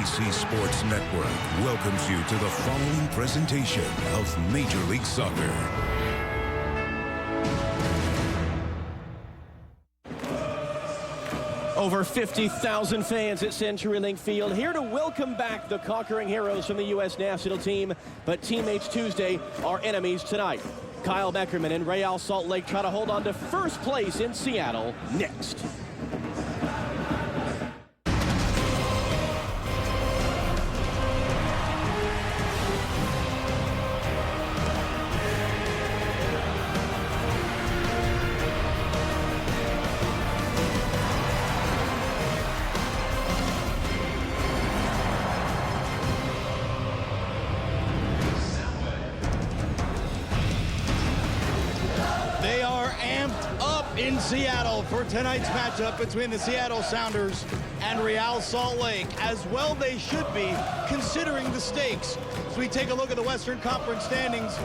NBC Sports Network welcomes you to the following presentation of Major League Soccer. Over 50,000 fans at CenturyLink Field here to welcome back the conquering heroes from the U.S. national team. But teammates Tuesday are enemies tonight. Kyle Beckerman and Real Salt Lake try to hold on to first place in Seattle next. In Seattle for tonight's matchup between the Seattle Sounders and Real Salt Lake. As well they should be, considering the stakes. As we take a look at the Western Conference standings,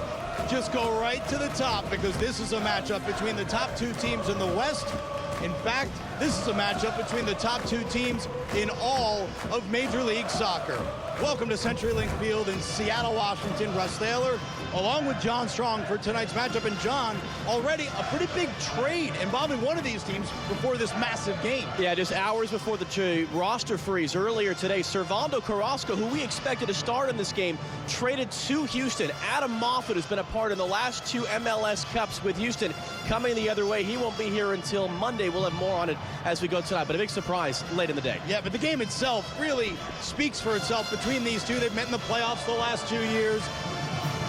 just go right to the top because this is a matchup between the top two teams in the West. In fact, this is a matchup between the top two teams in all of Major League Soccer. Welcome to CenturyLink Field in Seattle, Washington. Russ Thaler, along with John Strong for tonight's matchup. And John, already a pretty big trade involving one of these teams before this massive game. Yeah, just hours before the roster freeze earlier today, Servando Carrasco, who we expected to start in this game, traded to Houston. Adam Moffat, who's been a part in the last two MLS Cups with Houston, coming the other way. He won't be here until Monday. We'll have more on it as we go tonight, but a big surprise late in the day. Yeah, but the game itself really speaks for itself between these two. They've met in the playoffs the last 2 years,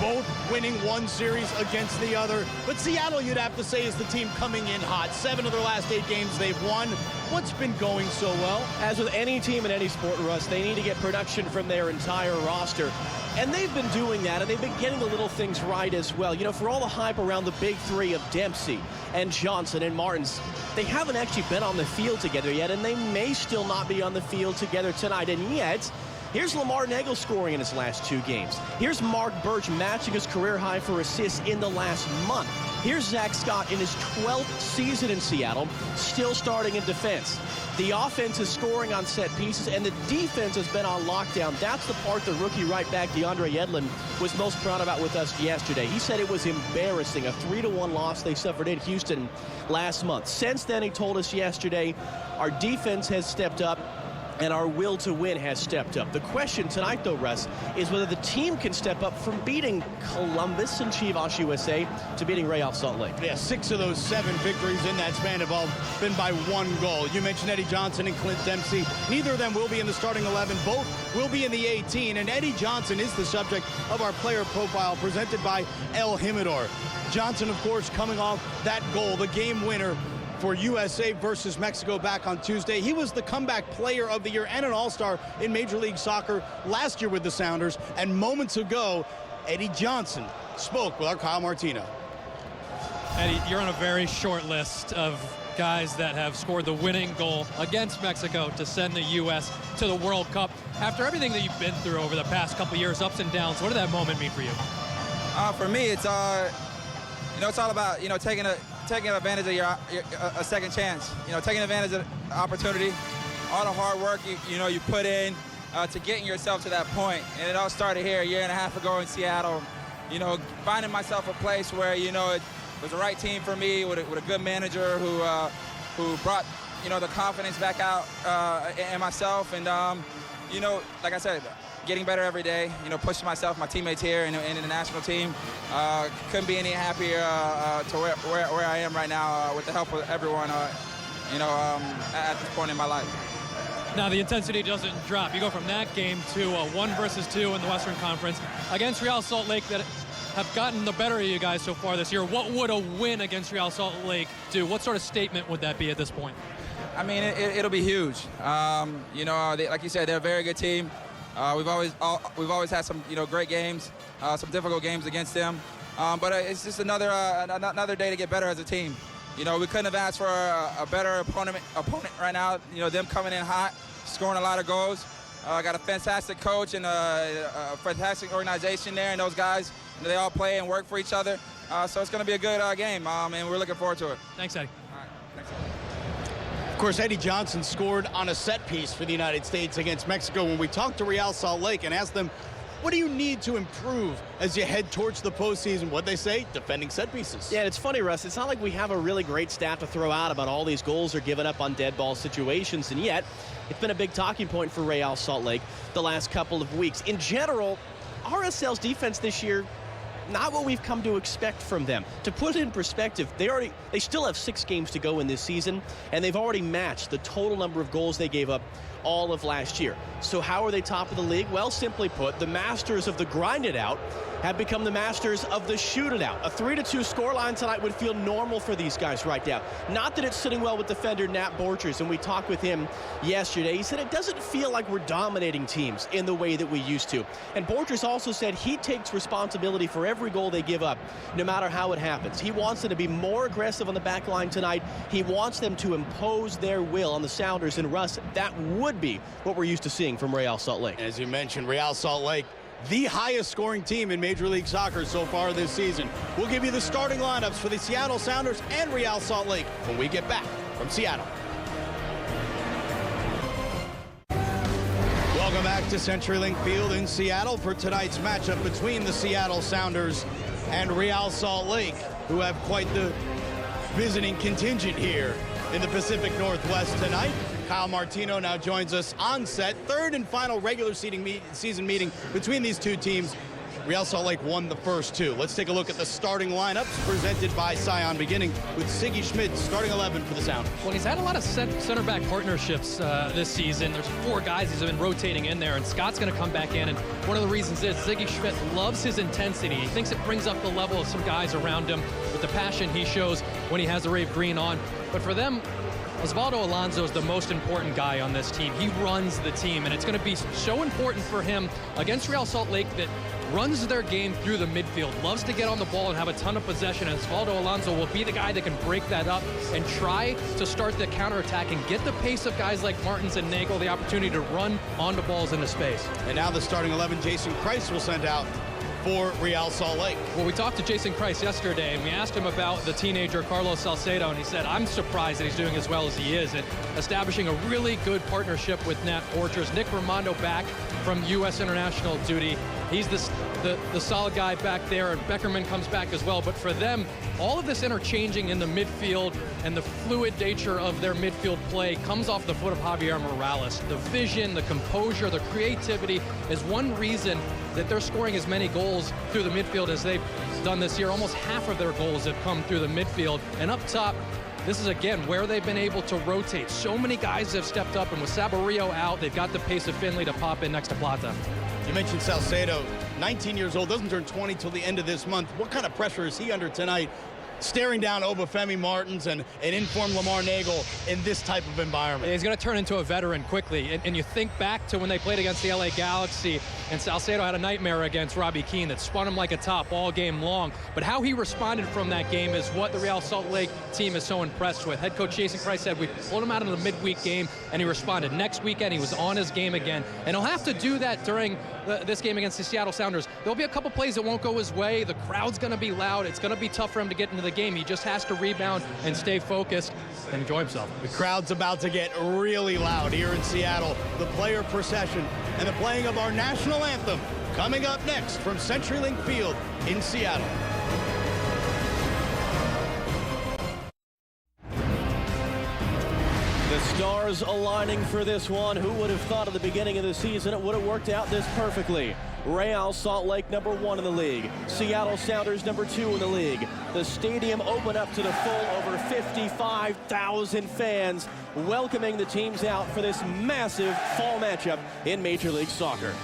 both winning one series against the other. But Seattle, you'd have to say, is the team coming in hot. 7 of their last 8 games they've won. What's been going so well? As with any team in any sport, Russ, they need to get production from their entire roster. And they've been doing that, and they've been getting the little things right as well. You know, for all the hype around the big three of Dempsey and Johnson and Martins, they haven't actually been on the field together yet, and they may still not be on the field together tonight. And yet, here's Lamar Neagle scoring in his last 2 games. Here's Mark Birch matching his career high for assists in the last month. Here's Zach Scott in his 12th season in Seattle, still starting in defense. The offense is scoring on set pieces, and the defense has been on lockdown. That's the part the rookie right back, DeAndre Yedlin, was most proud about with us yesterday. He said it was embarrassing, a 3-1 loss they suffered in Houston last month. Since then, he told us yesterday, our defense has stepped up, and our will to win has stepped up. The question tonight, though, Russ, is whether the team can step up from beating Columbus and Chivas USA to beating Real Salt Lake. Yeah, 6 of those 7 victories in that span have all been by 1 goal. You mentioned Eddie Johnson and Clint Dempsey. Neither of them will be in the starting 11. Both will be in the 18. And Eddie Johnson is the subject of our player profile presented by El Jimador. Johnson, of course, coming off that goal, the game winner for USA versus Mexico back on Tuesday. He was the comeback player of the year and an all-star in Major League Soccer last year with the Sounders. And moments ago, Eddie Johnson spoke with our Kyle Martino. Eddie, you're on a very short list of guys that have scored the winning goal against Mexico to send the U.S. to the World Cup. After everything that you've been through over the past couple of years, ups and downs, what did that moment mean for you? For me, it's it's all about taking advantage of a second chance. Taking advantage of the opportunity, all the hard work you put in to getting yourself to that point. And it all started here a year and a half ago in Seattle. Finding myself a place where it was the right team for me with a good manager who brought the confidence back out in myself. And like I said, getting better every day, pushing myself, my teammates here and in the national team. Couldn't be any happier to where I am right now with the help of everyone, at this point in my life. Now, the intensity doesn't drop. You go from that game to a 1 versus 2 in the Western Conference against Real Salt Lake that have gotten the better of you guys so far this year. What would a win against Real Salt Lake do? What sort of statement would that be at this point? I mean, it'll be huge. Like you said, they're a very good team. We've always had some great games, some difficult games against them, but it's just another day to get better as a team. We couldn't have asked for a better opponent right now. Them coming in hot, scoring a lot of goals. Got a fantastic coach and a fantastic organization there, and those guys, they all play and work for each other. So it's going to be a good game, and we're looking forward to it. Thanks, Eddie. All right, thanks. Of course, Eddie Johnson scored on a set piece for the United States against Mexico. When we talked to Real Salt Lake and asked them, what do you need to improve as you head towards the postseason? What'd they say? Defending set pieces. Yeah, it's funny, Russ. It's not like we have a really great stat to throw out about all these goals are given up on dead ball situations, and yet it's been a big talking point for Real Salt Lake the last couple of weeks. In general, RSL's defense this year, not what we've come to expect from them. To put it in perspective, they still have 6 games to go in this season, and they've already matched the total number of goals they gave up all of last year. So how are they top of the league? Well, simply put, the masters of the grind it out have become the masters of the shoot it out. A 3-2 scoreline tonight would feel normal for these guys right now. Not that it's sitting well with defender Nat Borchers, and we talked with him yesterday. He said it doesn't feel like we're dominating teams in the way that we used to. And Borchers also said he takes responsibility for every goal they give up, no matter how it happens. He wants them to be more aggressive on the back line tonight. He wants them to impose their will on the Sounders. And Russ, that would be what we're used to seeing from Real Salt Lake. As you mentioned, Real Salt Lake, the highest scoring team in Major League Soccer so far this season. We'll give you the starting lineups for the Seattle Sounders and Real Salt Lake when we get back from Seattle. Welcome back to CenturyLink Field in Seattle for tonight's matchup between the Seattle Sounders and Real Salt Lake, who have quite the visiting contingent here in the Pacific Northwest tonight. Kyle Martino now joins us on set. Third and final regular season meeting between these two teams. Real Salt Lake won the first 2. Let's take a look at the starting lineups presented by Scion, beginning with Siggy Schmidt, starting 11 for the Sounders. Well, he's had a lot of center back partnerships this season. There's 4 guys he's been rotating in there, and Scott's going to come back in. And one of the reasons is Siggy Schmidt loves his intensity. He thinks it brings up the level of some guys around him with the passion he shows when he has the Rave Green on. But for them, Osvaldo Alonso is the most important guy on this team. He runs the team, and it's going to be so important for him against Real Salt Lake that runs their game through the midfield, loves to get on the ball and have a ton of possession, and Osvaldo Alonso will be the guy that can break that up and try to start the counterattack and get the pace of guys like Martins and Nagel the opportunity to run onto balls into space. And now the starting 11, Jason Kreis will send out for Real Salt Lake. Well, we talked to Jason Kreis yesterday, and we asked him about the teenager Carlos Salcedo, and he said, I'm surprised that he's doing as well as he is, and establishing a really good partnership with Nat Borchers. Nick Raimondo back from U.S. international duty. He's the solid guy back there, and Beckerman comes back as well. But for them, all of this interchanging in the midfield and the fluid nature of their midfield play comes off the foot of Javier Morales. The vision, the composure, the creativity is one reason that they're scoring as many goals through the midfield as they've done this year. Almost half of their goals have come through the midfield. And up top, this is, again, where they've been able to rotate. So many guys have stepped up, and with Saborio out, they've got the pace of Finley to pop in next to Plata. You mentioned Salcedo, 19 years old, doesn't turn 20 till the end of this month. What kind of pressure is he under tonight, staring down Obafemi Martins and informed Lamar Nagel in this type of environment? He's going to turn into a veteran quickly. And you think back to when they played against the LA Galaxy, and Salcedo had a nightmare against Robbie Keane that spun him like a top all game long. But how he responded from that game is what the Real Salt Lake team is so impressed with. Head coach Jason Kreis said, we pulled him out of the midweek game, and he responded. Next weekend, he was on his game again. And he'll have to do that during this game against the Seattle Sounders. There'll be a couple plays that won't go his way. The crowd's going to be loud. It's going to be tough for him to get into the game. He just has to rebound and stay focused and enjoy himself. The crowd's about to get really loud here in Seattle. The player procession and the playing of our national anthem coming up next from CenturyLink Field in Seattle. The stars aligning for this one. Who would have thought at the beginning of the season it would have worked out this perfectly? Real Salt Lake #1 in the league. Seattle Sounders #2 in the league. The stadium opened up to the full, over 55,000 fans welcoming the teams out for this massive fall matchup in Major League Soccer.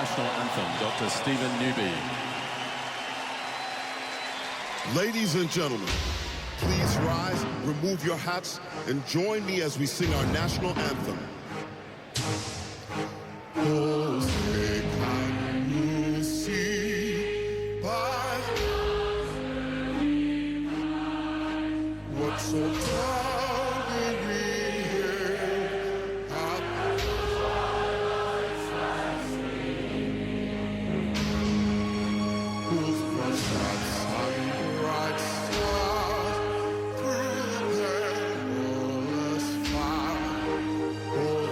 national anthem, Dr. Stephen Newby. Ladies and gentlemen, please rise, remove your hats, and join me as we sing our national anthem. Oh, say, can you see by what's so proudly we hail our whose first sunrise stars through the perilous fire. Oh,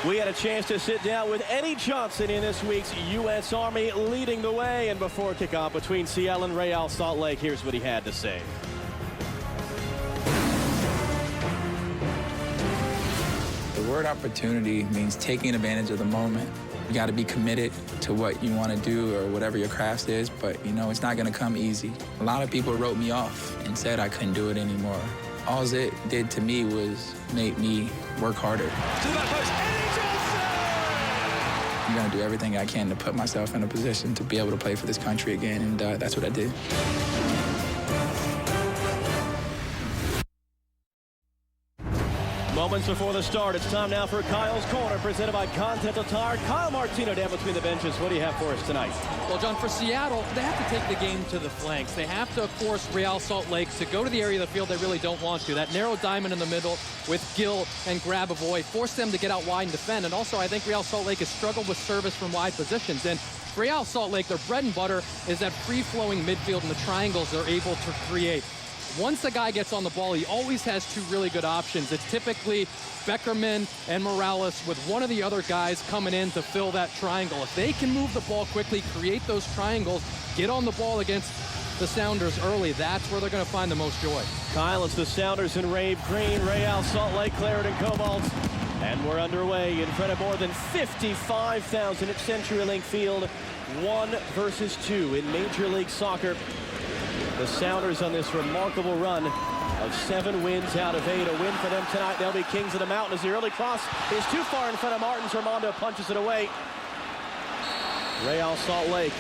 We had a chance to sit down with Eddie Johnson in this week's U.S. Army leading the way. And before kickoff between Seattle and Real Salt Lake, here's what he had to say. The word opportunity means taking advantage of the moment. You got to be committed to what you want to do or whatever your craft is, but you know, it's not going to come easy. A lot of people wrote me off and said I couldn't do it anymore. All it did to me was make me work harder. To the back post, Eddie Johnson! I'm going to do everything I can to put myself in a position to be able to play for this country again, and that's what I did. Moments before the start, it's time now for Kyle's Corner, presented by Continental Tire. Kyle Martino down between the benches. What do you have for us tonight? Well, John, for Seattle, they have to take the game to the flanks. They have to force Real Salt Lake to go to the area of the field they really don't want to. That narrow diamond in the middle with Gill and Grabavoy, force them to get out wide and defend. And also, I think Real Salt Lake has struggled with service from wide positions. And Real Salt Lake, their bread and butter is that free-flowing midfield and the triangles they're able to create. Once a guy gets on the ball, he always has two really good options. It's typically Beckerman and Morales with one of the other guys coming in to fill that triangle. If they can move the ball quickly, create those triangles, get on the ball against the Sounders early, that's where they're going to find the most joy. Kyle, it's the Sounders in Rave Green, Real Salt Lake, Clarendon Cobalt. And we're underway in front of more than 55,000 at CenturyLink Field. 1 versus 2 in Major League Soccer. The Sounders on this remarkable run of 7 wins out of 8. A win for them tonight. They'll be kings of the mountain as the early cross is too far in front of Martins. Armando punches it away. Real Salt Lake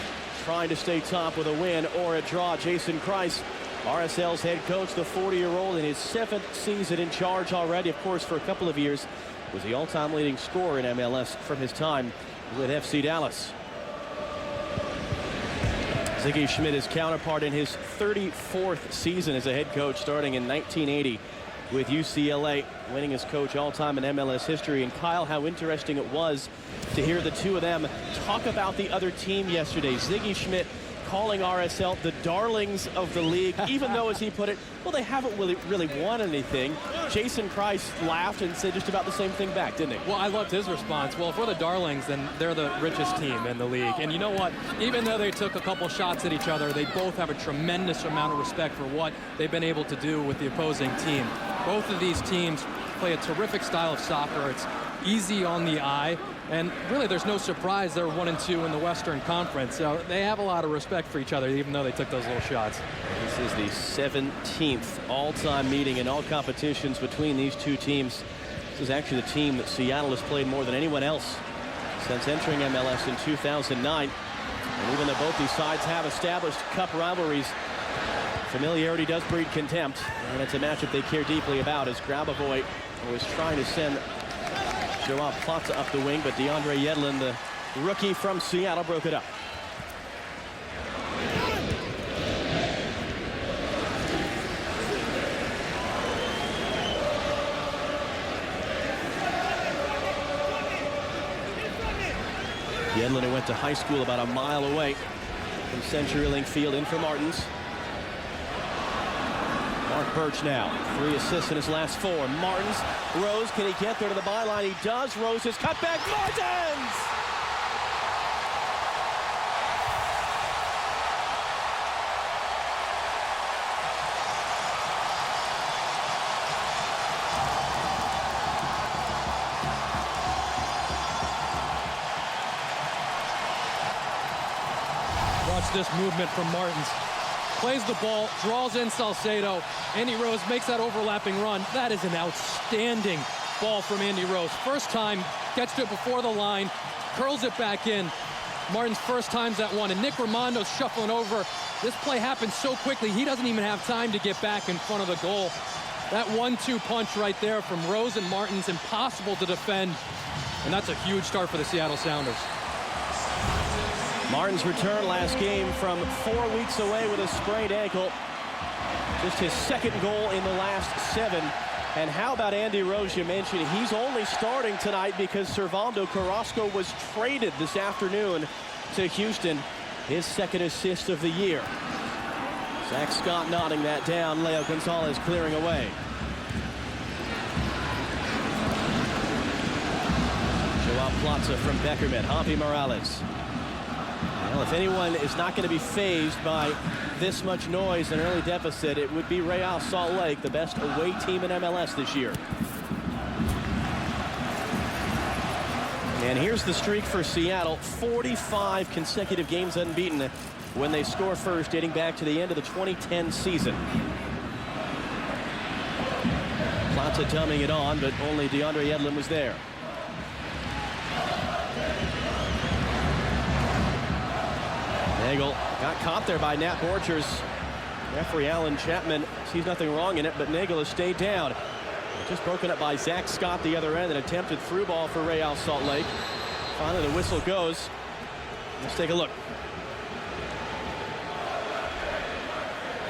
trying to stay top with a win or a draw. Jason Kreis, RSL's head coach, the 40-year-old in his 7th season in charge already. Of course, for a couple of years, was the all-time leading scorer in MLS from his time with FC Dallas. Ziggy Schmidt, his counterpart in his 34th season as a head coach, starting in 1980 with UCLA, winning as coach all-time in MLS history. And Kyle, how interesting it was to hear the two of them talk about the other team yesterday. Ziggy Schmidt calling RSL the darlings of the league, even though, as he put it, well, they haven't really won anything. Jason Kreis laughed and said just about the same thing back, didn't he? Well, I loved his response. Well, if we're the darlings, then they're the richest team in the league. And you know what? Even though they took a couple shots at each other, they both have a tremendous amount of respect for what they've been able to do with the opposing team. Both of these teams play a terrific style of soccer. It's easy on the eye. And really, there's no surprise they're 1-2 in the Western Conference. So they have a lot of respect for each other, even though they took those little shots. This is the 17th all-time meeting in all competitions between these two teams. This is actually the team that Seattle has played more than anyone else since entering MLS in 2009. And even though both these sides have established cup rivalries, familiarity does breed contempt. And it's a matchup they care deeply about, as Grabavoy was trying to send Joao Plata up the wing, but DeAndre Yedlin, the rookie from Seattle, broke it up. Yedlin, who went to high school about a mile away from CenturyLink Field, in for Martins. Mark Birch now, 3 assists in his last 4. Martins, Rose, can he get there to the byline? He does. Rose is cut back. Martins! Watch this movement from Martins. Plays the ball, draws in Salcedo. Andy Rose makes that overlapping run. That is an outstanding ball from Andy Rose. First time, gets to it before the line, curls it back in. Martins' first time's that one, and Nick Ramondo's shuffling over. This play happens so quickly, he doesn't even have time to get back in front of the goal. That 1-2 punch right there from Rose and Martins, impossible to defend, and that's a huge start for the Seattle Sounders. Martins returned last game from 4 weeks away with a sprained ankle. Just his second goal in the last 7. And how about Andy Rose? You mentioned he's only starting tonight because Servando Carrasco was traded this afternoon to Houston. His second assist of the year. Zach Scott nodding that down. Leo Gonzalez clearing away. Joao Plaza from Beckerman. Javi Morales. Well, if anyone is not going to be fazed by this much noise and early deficit, it would be Real Salt Lake, the best away team in MLS this year. And here's the streak for Seattle. 45 consecutive games unbeaten when they score first, dating back to the end of the 2010 season. Plaza dumbing it on, but only DeAndre Yedlin was there. Nagel got caught there by Nat Borchers. Referee Alan Chapman sees nothing wrong in it, but Nagel has stayed down. Just broken up by Zach Scott the other end. An attempted through ball for Real Salt Lake. Finally, the whistle goes. Let's take a look.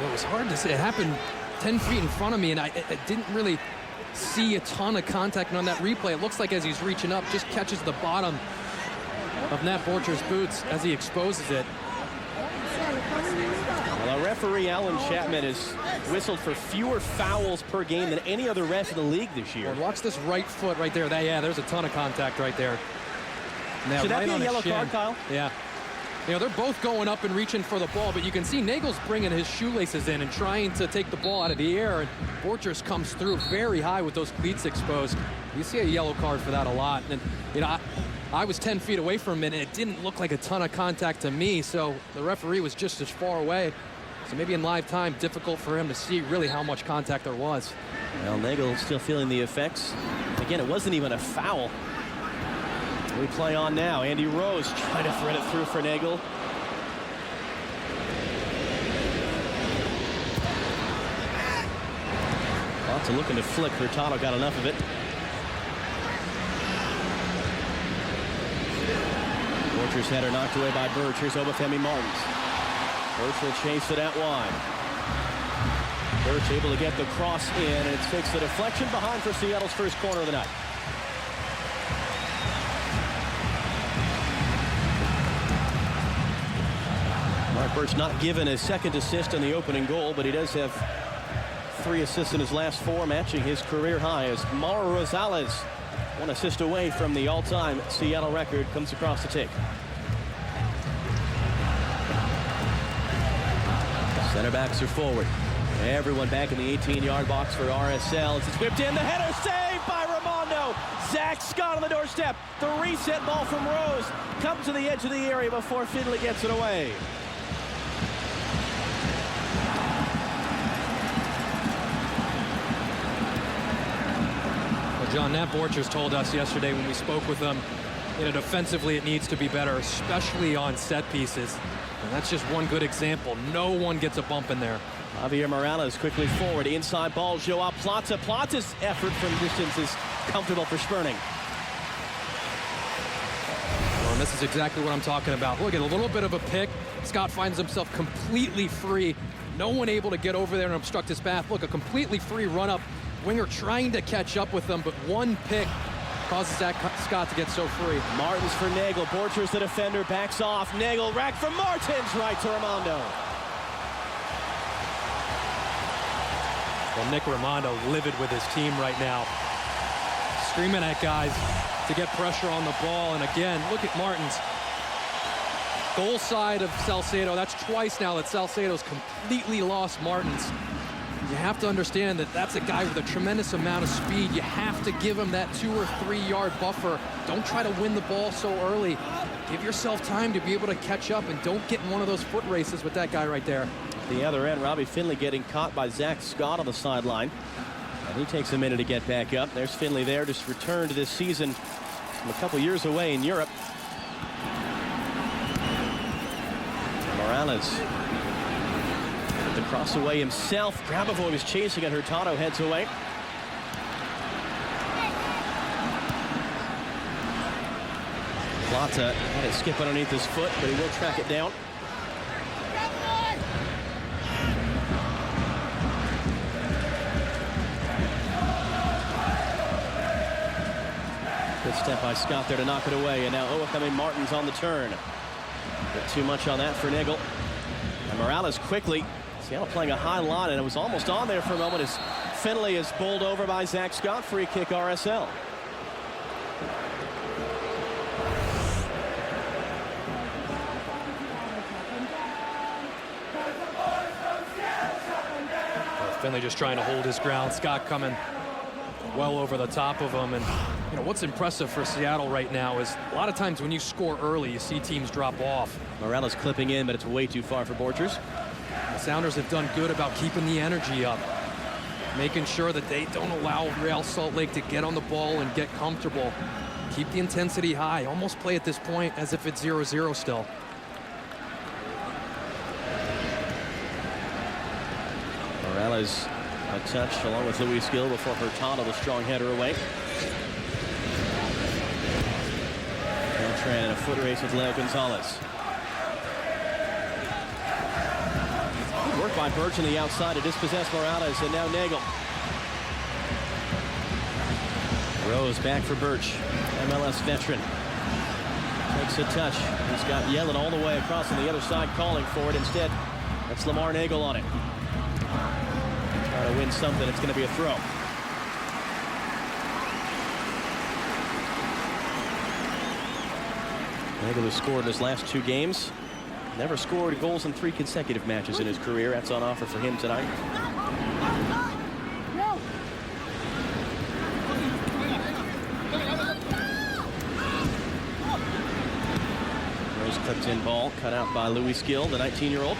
Well, it was hard to say. It happened 10 feet in front of me, and I didn't really see a ton of contact on that replay. It looks like as he's reaching up, just catches the bottom of Nat Borchers' boots as he exposes it. Well, referee Alan Chapman has whistled for fewer fouls per game than any other ref in the league this year. Well, watch this right foot right there. Yeah, there's a ton of contact right there. Now, should that right be a on yellow shin. card, Kyle? Yeah. You know, they're both going up and reaching for the ball, but you can see Nagel's bringing his shoelaces in and trying to take the ball out of the air, and Borchers comes through very high with those cleats exposed. You see a yellow card for that a lot. And, you know, I was 10 feet away from it, and it didn't look like a ton of contact to me, so the referee was just as far away. So maybe in live time, difficult for him to see really how much contact there was. Well, Nagel still feeling the effects. Again, it wasn't even a foul. We play on now. Andy Rose trying to thread it through for Nagel. Lots of looking to flick. Hurtado got enough of it. Borchers' header knocked away by Birch. Here's Obafemi Martins. Birch will chase it out wide. Birch able to get the cross in, and it takes the deflection behind for Seattle's first corner of the night. Mark Birch not given his second assist on the opening goal, but he does have 3 assists in his last 4, matching his career high as Mauro Rosales, 1 assist away from the all-time Seattle record, comes across the take. Center backs are forward. Everyone back in the 18-yard box for RSL. It's whipped in. The header saved by Ramondo. Zach Scott on the doorstep. The reset ball from Rose comes to the edge of the area before Finley gets it away. Well, John, Nat Borchers told us yesterday when we spoke with him, you know, defensively it needs to be better, especially on set pieces. And that's just one good example. No one gets a bump in there. Javier Morales quickly forward. Inside ball, Joao Plaza. Plaza's effort from distance is comfortable for Sperning. Well, And this is exactly what I'm talking about. Look at a little bit of a pick. Scott finds himself completely free. No one able to get over there and obstruct his path. Look, a completely free run-up. Winger trying to catch up with them, but one pick causes Zach Scott to get so free. Martins for Nagel. Borchers, the defender, backs off. Nagel, rack from Martins, right to Raimondo. Well, Nick Raimondo livid with his team right now. Screaming at guys to get pressure on the ball. And again, look at Martins. Goal side of Salcedo. That's twice now that Salcedo's completely lost Martins. You have to understand that that's a guy with a tremendous amount of speed. You have to give him that 2 or 3 yard buffer. Don't try to win the ball so early. Give yourself time to be able to catch up and don't get in one of those foot races with that guy right there. The other end, Robbie Finley getting caught by Zach Scott on the sideline. And he takes a minute to get back up. There's Finley there, just returned this season from a couple years away in Europe. Morales with the cross away himself. Grabavoy was chasing and Hurtado heads away. Plata had it skip underneath his foot, but he will track it down. Good step by Scott there to knock it away, and now Oakame Martins on the turn. Bit too much on that for Nagel. And Morales quickly. Seattle playing a high line, and it was almost on there for a moment as Finley is bowled over by Zach Scott. Free kick RSL. Finley just trying to hold his ground. Scott coming well over the top of him. And you know what's impressive for Seattle right now is a lot of times when you score early, you see teams drop off. Morales clipping in, but it's way too far for Borchers. The Sounders have done good about keeping the energy up, making sure that they don't allow Real Salt Lake to get on the ball and get comfortable. Keep the intensity high. Almost play at this point as if it's 0-0 still. Morales untouched along with Luis Gil before Hurtado, the strong header away. Beltran in a foot race with Leo Gonzalez. Good work by Birch on the outside to dispossess Morales, and now Nagel. Rose back for Birch, MLS veteran. Takes a touch. He's got Yellen all the way across on the other side calling for it. Instead, that's Lamar Nagel on it. Trying to win something, it's going to be a throw. Nagel has scored in his last 2 games. Never scored goals in 3 consecutive matches in his career. That's on offer for him tonight. Rose clipped in ball, cut out by Luis Gil, the 19-year-old.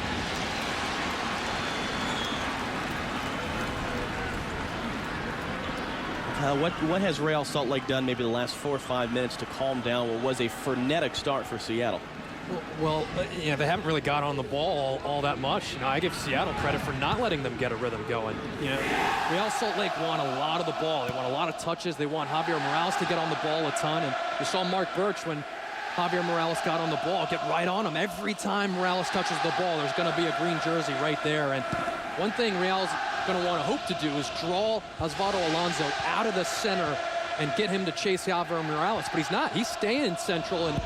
What has Real Salt Lake done maybe the last 4 or 5 minutes to calm down what was a frenetic start for Seattle? Well, you know, they haven't really got on the ball all that much. You know, I give Seattle credit for not letting them get a rhythm going. You know, Real Salt Lake want a lot of the ball. They want a lot of touches. They want Javier Morales to get on the ball a ton. And you saw Mark Birch when Javier Morales got on the ball, get right on him. Every time Morales touches the ball, there's going to be a green jersey right there. And one thing Real's going to want to hope to do is draw Osvaldo Alonso out of the center and get him to chase Javier Morales. But he's not. He's staying central and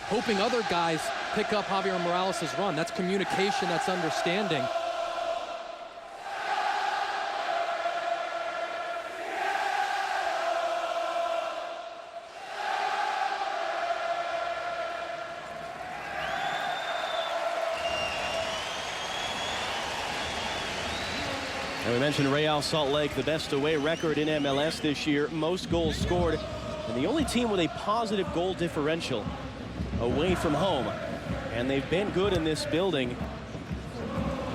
hoping other guys pick up Javier Morales' run. That's communication, that's understanding. And we mentioned Real Salt Lake, the best away record in MLS this year, most goals scored, and the only team with a positive goal differential away from home. And they've been good in this building.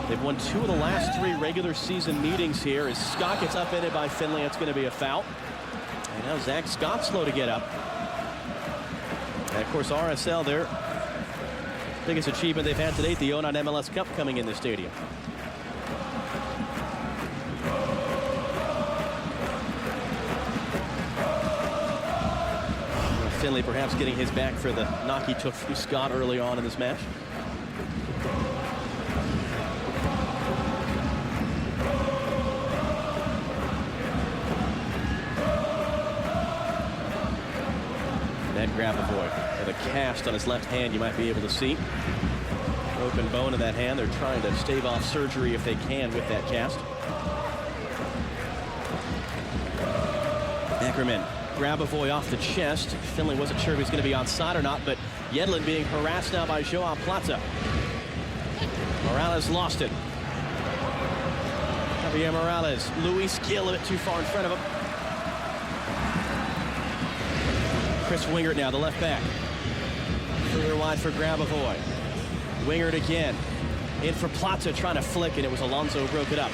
They've won 2 of the last 3 regular season meetings here as Scott gets upended by Finley. It's going to be a foul. And now Zach Scott slow to get up. And of course RSL, their biggest achievement they've had to date, the 09 MLS Cup coming in the stadium. Finley perhaps getting his back for the knock he took from Scott early on in this match. Ned Grabavoy with a cast on his left hand, you might be able to see. Broken bone in that hand. They're trying to stave off surgery if they can with that cast. Ackerman, Grabavoy off the chest. Finley wasn't sure if he was going to be onside or not, but Yedlin being harassed now by Joao Plata. Morales lost it. Javier Morales, Luis Gil a bit too far in front of him. Chris Wingert now, the left back. Further wide for Grabavoy. Wingert again. In for Plata, trying to flick, and it was Alonso who broke it up.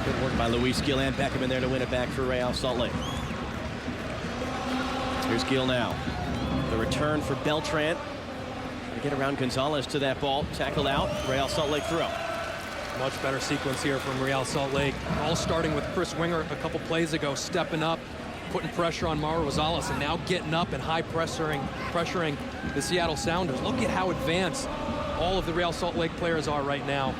Good work by Luis Gil and Beckham in there to win it back for Real Salt Lake. Here's Gil now. The return for Beltran. To get around Gonzalez to that ball. Tackled out. Real Salt Lake throw. Much better sequence here from Real Salt Lake. All starting with Chris Wingert a couple plays ago, stepping up, putting pressure on Mauro Rosales, and now getting up and high pressuring the Seattle Sounders. Look at how advanced all of the Real Salt Lake players are right now.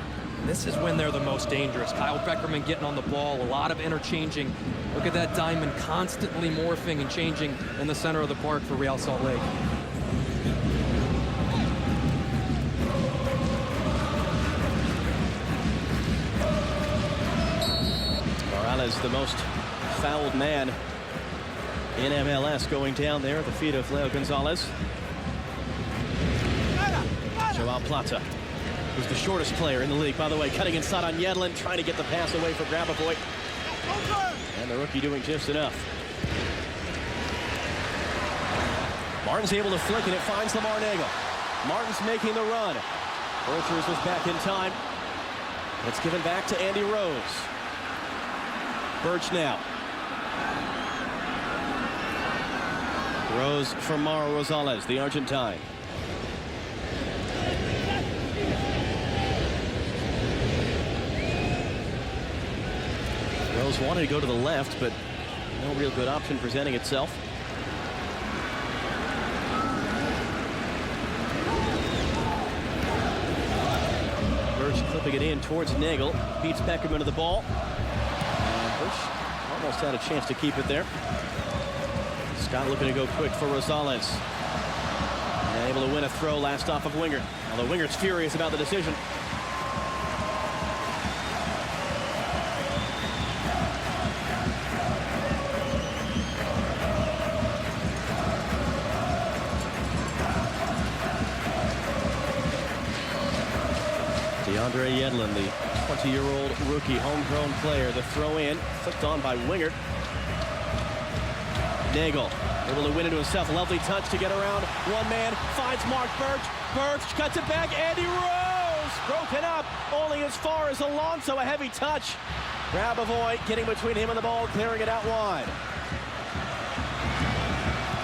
This is when they're the most dangerous. Kyle Beckerman getting on the ball, a lot of interchanging. Look at that diamond constantly morphing and changing in the center of the park for Real Salt Lake. Morales, the most fouled man in MLS, going down there at the feet of Leo Gonzalez. Joao Plata, who's the shortest player in the league, by the way, cutting inside on Yedlin, trying to get the pass away for Grabavoy. And the rookie doing just enough. Martin's able to flick, and it finds Lamar Nagel. Martin's making the run. Berchers was back in time. It's given back to Andy Rose. Birch now. Rose for Mauro Rosales, the Argentine. Rose wanted to go to the left, but no real good option presenting itself. Birch clipping it in towards Nagel. Beats Beckerman to the ball. Almost had a chance to keep it there. Scott looking to go quick for Rosales. And able to win a throw last off of Wingert. Although Wingert's furious about the decision. DeAndre Yedlin, the 20-year-old rookie homegrown player. The throw in, flicked on by Wingert. Nagel able to win into himself. A lovely touch to get around. One man finds Mark Birch. Birch cuts it back. Andy Rose broken up only as far as Alonso. A heavy touch. Grabavoy getting between him and the ball, clearing it out wide.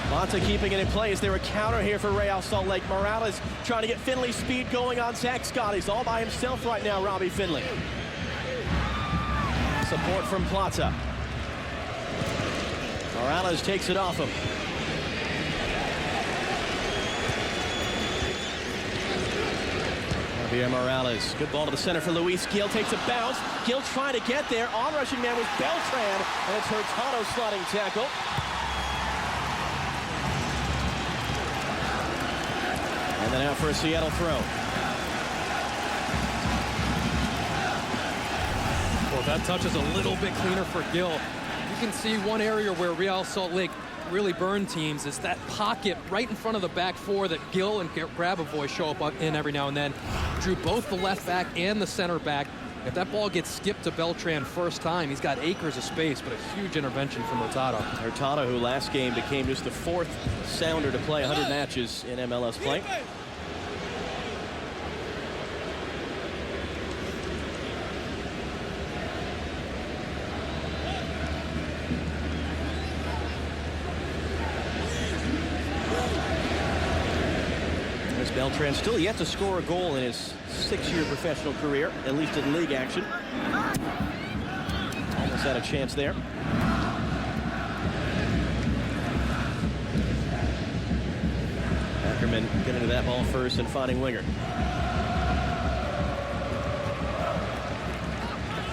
Plata keeping it in play. Is there a counter here for Real Salt Lake? Morales trying to get Finley's speed going on Zach Scott. He's all by himself right now, Robbie Finley. Support from Plata. Morales takes it off him. Javier Morales. Good ball to the center for Luis Gil. Takes a bounce. Gil trying to get there. On-rushing man was Beltran. And it's Hurtado sliding tackle. And then out for a Seattle throw. Well, that touch is a little bit cleaner for Gil. You can see one area where Real Salt Lake really burned teams is that pocket right in front of the back four that Gil and Grabavoy show up in every now and then. Drew both the left back and the center back. If that ball gets skipped to Beltran first time, he's got acres of space, but a huge intervention from Hurtado. Hurtado, who last game became just the fourth Sounder to play 100 matches in MLS play. Beltran still yet to score a goal in his 6-year professional career, at least in league action. Almost had a chance there. Ackerman getting to that ball first and finding Winger.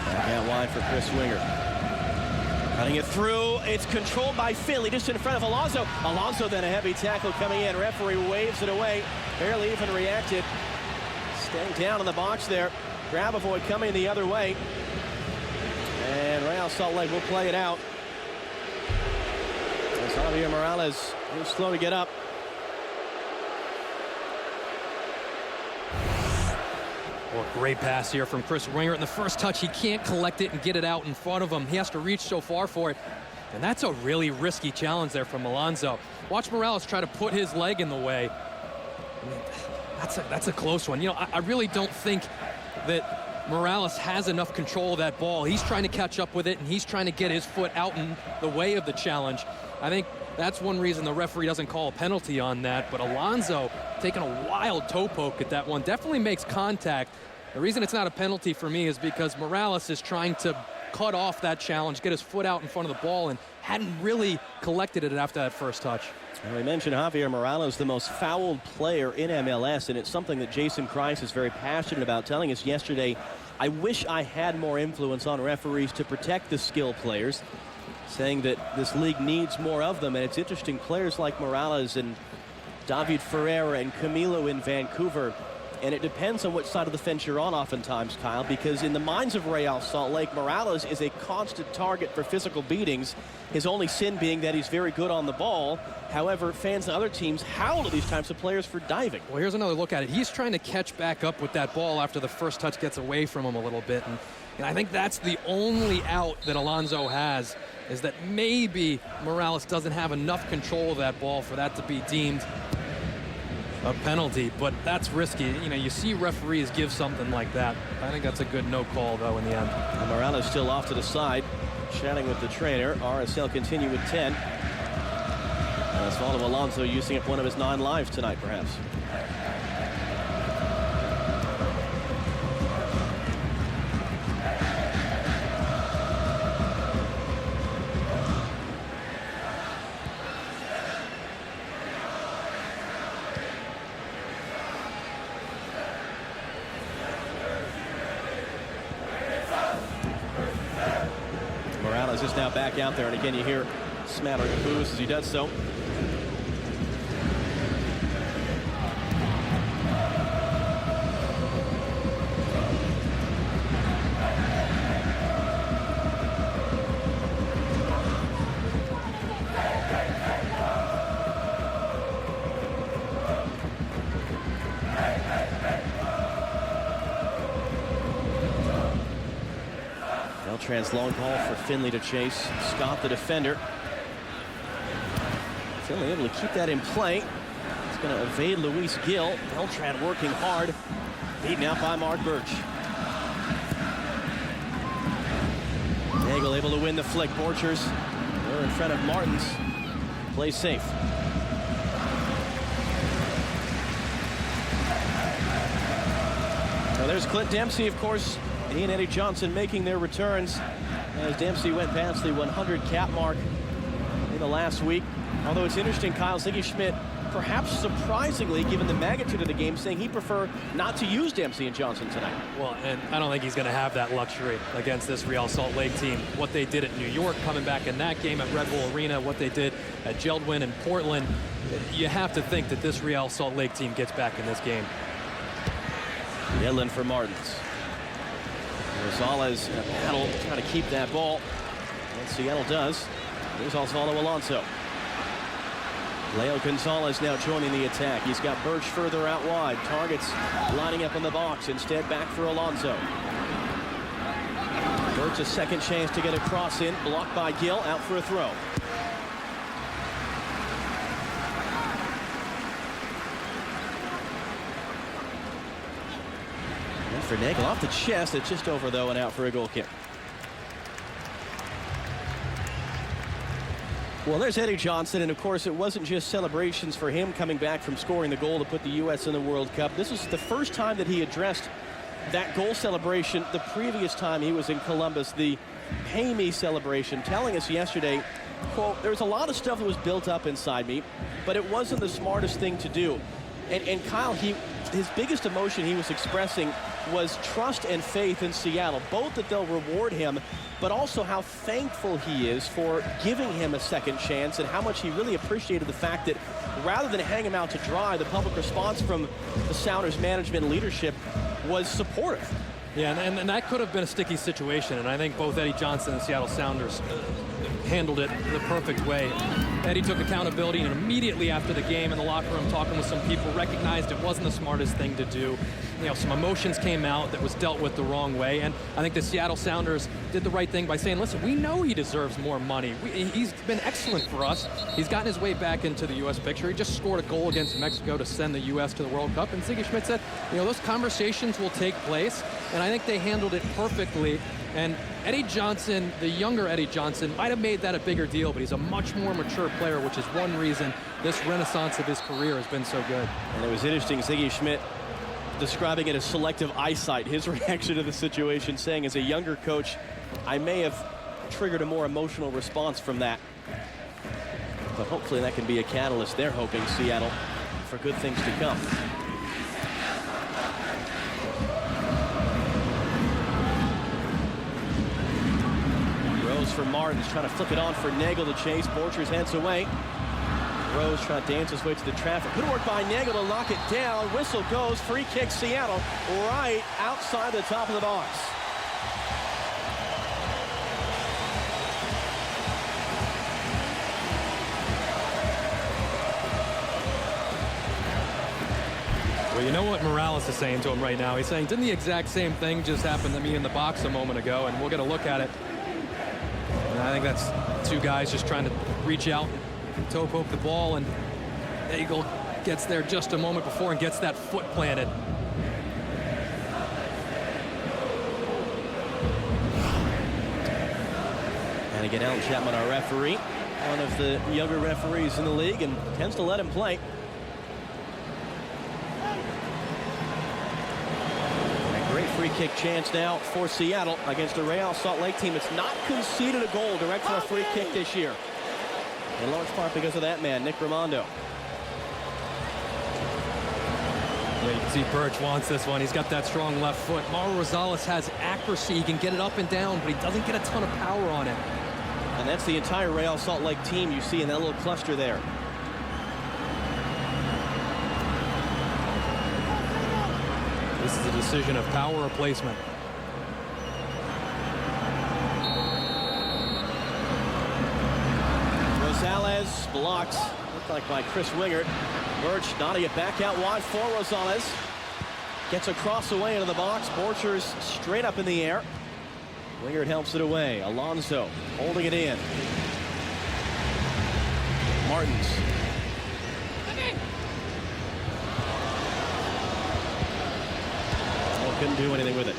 Back out wide for Chris Winger. Cutting it through. It's controlled by Finley just in front of Alonso. Alonso then a heavy tackle coming in. Referee waves it away. Barely even reacted. Staying down in the box there. Grabavoy coming the other way. And Real Salt Lake will play it out. As Javier Morales is slow to get up. Well, great pass here from Chris Winger. In the first touch, he can't collect it and get it out in front of him. He has to reach so far for it. And that's a really risky challenge there from Alonso. Watch Morales try to put his leg in the way. I mean, that's a close one. You know, I really don't think that Morales has enough control of that ball. He's trying to catch up with it, and he's trying to get his foot out in the way of the challenge. I think that's one reason the referee doesn't call a penalty on that. But Alonso taking a wild toe poke at that one definitely makes contact. The reason it's not a penalty for me is because Morales is trying to cut off that challenge, get his foot out in front of the ball, and hadn't really collected it after that first touch. Well, we mentioned Javier Morales, the most fouled player in MLS, and it's something that Jason Kreis is very passionate about, telling us yesterday, I wish I had more influence on referees to protect the skilled players, saying that this league needs more of them. And it's interesting, players like Morales and David Ferreira and Camilo in Vancouver, and it depends on which side of the fence you're on oftentimes, Kyle, because in the minds of Real Salt Lake, Morales is a constant target for physical beatings, his only sin being that he's very good on the ball. However, fans of other teams howl at these types of players for diving. Well, here's another look at it. He's trying to catch back up with that ball after the first touch gets away from him a little bit. And I think that's the only out that Alonso has, is that maybe Morales doesn't have enough control of that ball for that to be deemed a penalty, but that's risky. You know, you see referees give something like that. I think that's a good no call, though, in the end. And Morales still off to the side, chatting with the trainer. RSL continue with 10. And Osvaldo Alonso using up one of his 9 lives tonight, perhaps. Morales is now back out there, and again you hear smattering of boos as he does so. Beltran's long ball for Finley to chase. Scott, the defender. Finley able to keep that in play. He's going to evade Luis Gil. Beltran working hard. Beaten out by Mark Birch. Nagel able to win the flick. Borchers, they're in front of Martins. Plays safe. Now there's Clint Dempsey, of course. He and Eddie Johnson making their returns as Dempsey went past the 100 cap mark in the last week. Although it's interesting, Kyle Ziggy Schmidt, perhaps surprisingly, given the magnitude of the game, saying he'd prefer not to use Dempsey and Johnson tonight. Well, and I don't think he's going to have that luxury against this Real Salt Lake team. What they did at New York, coming back in that game at Red Bull Arena, what they did at Geldwin and Portland, you have to think that this Real Salt Lake team gets back in this game. Yedlin for Martins. Rosales in a battle trying to keep that ball. And Seattle does. Here's Osvaldo Alonso. Leo Gonzalez now joining the attack. He's got Birch further out wide. Targets lining up in the box. Instead, back for Alonso. Birch a second chance to get a cross in. Blocked by Gil. Out for a throw. And for Nagel off the chest. It's just over, though, and out for a goal kick. Well, there's Eddie Johnson, and of course it wasn't just celebrations for him coming back from scoring the goal to put the U.S. in the World Cup. This was the first time that he addressed that goal celebration the previous time he was in Columbus. The pay me celebration, telling us yesterday, quote, there was a lot of stuff that was built up inside me, but it wasn't the smartest thing to do. And Kyle, his biggest emotion he was expressing was trust and faith in Seattle, both that they'll reward him, but also how thankful he is for giving him a second chance and how much he really appreciated the fact that rather than hang him out to dry, the public response from the Sounders management and leadership was supportive. Yeah, and that could have been a sticky situation, and I think both Eddie Johnson and Seattle Sounders handled it the perfect way. Eddie took accountability, and immediately after the game in the locker room, talking with some people, recognized it wasn't the smartest thing to do. You know, some emotions came out that was dealt with the wrong way, and I think the Seattle Sounders did the right thing by saying, listen, we know he deserves more money. He's been excellent for us. He's gotten his way back into the U.S. picture. He just scored a goal against Mexico to send the U.S. to the World Cup, and Sigi Schmidt said, you know, those conversations will take place, and I think they handled it perfectly. And Eddie Johnson, the younger Eddie Johnson, might have made that a bigger deal, but he's a much more mature player, which is one reason this renaissance of his career has been so good. And it was interesting, Sigi Schmidt describing it as selective eyesight, his reaction to the situation, saying as a younger coach, I may have triggered a more emotional response from that. But hopefully that can be a catalyst. They're hoping, Seattle, for good things to come. For Martins, trying to flick it on for Nagel to chase. Borchers heads away. Rose trying to dance his way to the traffic. Good work by Nagel to knock it down. Whistle goes. Free kick Seattle right outside the top of the box. Well, you know what Morales is saying to him right now? He's saying, didn't the exact same thing just happen to me in the box a moment ago? And we'll get a look at it. And I think that's two guys just trying to reach out, toe poke the ball, and Nagel gets there just a moment before and gets that foot planted. And again, Alan Chapman, our referee, one of the younger referees in the league, and tends to let him play. Great free kick chance now for Seattle against a Real Salt Lake team that's not conceded a goal direct from a free kick this year. In large part because of that man, Nick Rimando. Yeah, you can see Birch wants this one. He's got that strong left foot. Mauro Rosales has accuracy. He can get it up and down, but he doesn't get a ton of power on it. And that's the entire Real Salt Lake team you see in that little cluster there. This is a decision of power or placement. Rosales blocked, looked like by Chris Wingert. Birch nodding it back out wide for Rosales. Gets across away into the box. Borchers straight up in the air. Wingert helps it away. Alonso holding it in. Martins. Couldn't do anything with it.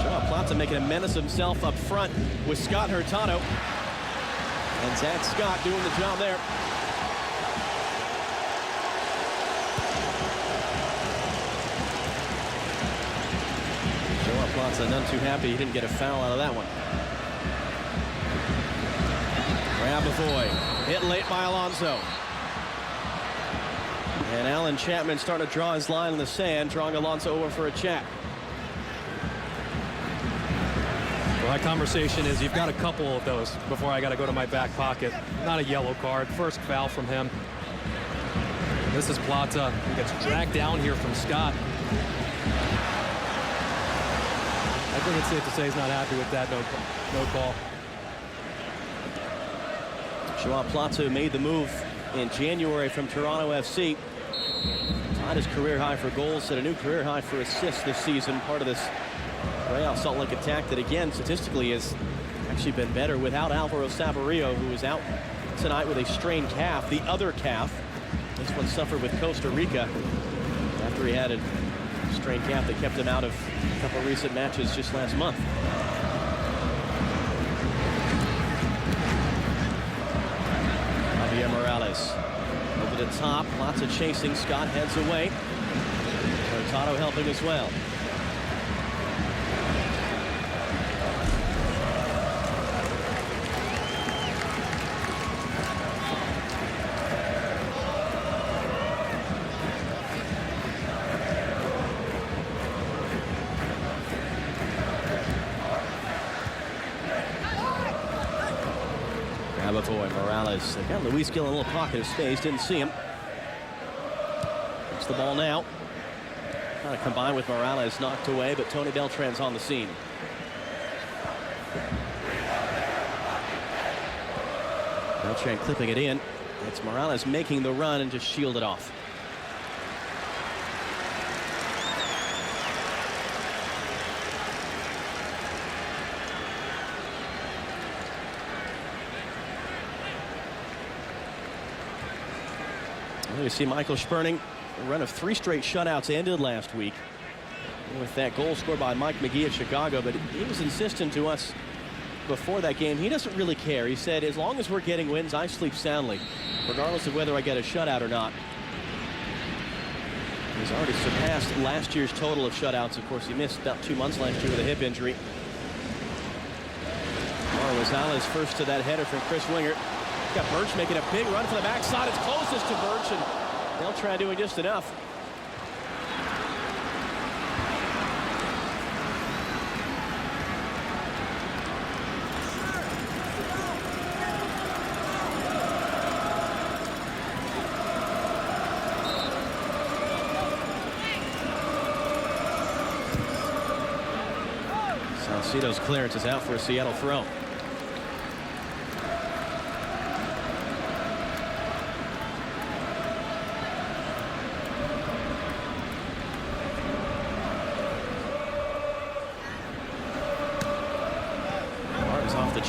Joao Plata making a menace himself up front with Scott Hurtado. And Zach Scott doing the job there. Joao Plata none too happy he didn't get a foul out of that one. Grabavoy hit late by Alonso. And Alan Chapman starting to draw his line in the sand, drawing Alonso over for a check. Well, that conversation is you've got a couple of those before I got to go to my back pocket. Not a yellow card. First foul from him. This is Plata. He gets dragged down here from Scott. I think it's safe to say he's not happy with that no call. Joao Plata made the move in January from Toronto FC. Tied his career high for goals, set a new career high for assists this season. Part of this Real Salt Lake attack that, again, statistically has actually been better without Alvaro Saborio, who was out tonight with a strained calf. The other calf, this one suffered with Costa Rica after he had a strained calf that kept him out of a couple of recent matches just last month. Javier Morales over the top, lots of chasing. Scott heads away. Hurtado helping as well. Grabavoy, Morales. They got Luis Gil in a little pocket of space. Didn't see him. It's the ball now. Trying to combine with Morales, knocked away, but Tony Beltran's on the scene. Beltran clipping it in. It's Morales making the run and just shield it off. You see Michael Sperning, a run of 3 straight shutouts ended last week with that goal scored by Mike McGee of Chicago, but he was insistent to us before that game. He doesn't really care. He said, as long as we're getting wins, I sleep soundly, regardless of whether I get a shutout or not. He's already surpassed last year's total of shutouts. Of course, he missed about 2 months last year with a hip injury. Rosales first to that header from Chris Wingert. Got Birch making a big run for the backside. It's closest to Birch, and Beltran doing just enough. Salcedo's clearance is out for a Seattle throw.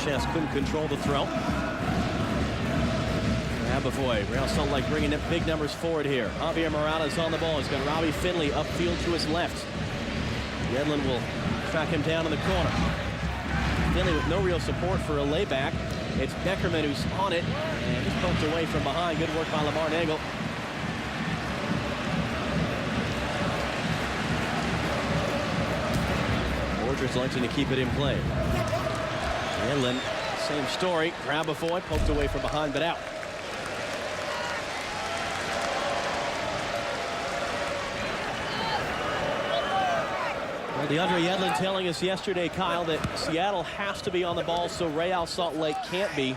Chest couldn't control the throw. Grabavoy, Real Salt Lake bringing up big numbers forward here. Javier Morales on the ball. He's got Robbie Finley upfield to his left. Yedlin will track him down in the corner. Finley with no real support for a layback. It's Beckerman who's on it, and he's poked away from behind. Good work by Lamar Nagel. Borger's electing to keep it in play. Yedlin, same story. Grabavoy poked away from behind, but out. Well, DeAndre Yedlin telling us yesterday, Kyle, that Seattle has to be on the ball so Real Salt Lake can't be.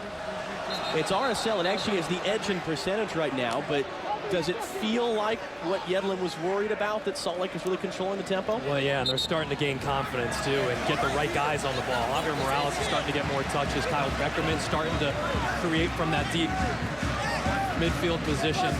It's RSL. It actually has the edge in percentage right now, but does it feel like what Yedlin was worried about, that Salt Lake is really controlling the tempo? Well, yeah, and they're starting to gain confidence, too, and get the right guys on the ball. Javier Morales is starting to get more touches. Kyle Beckerman starting to create from that deep midfield position.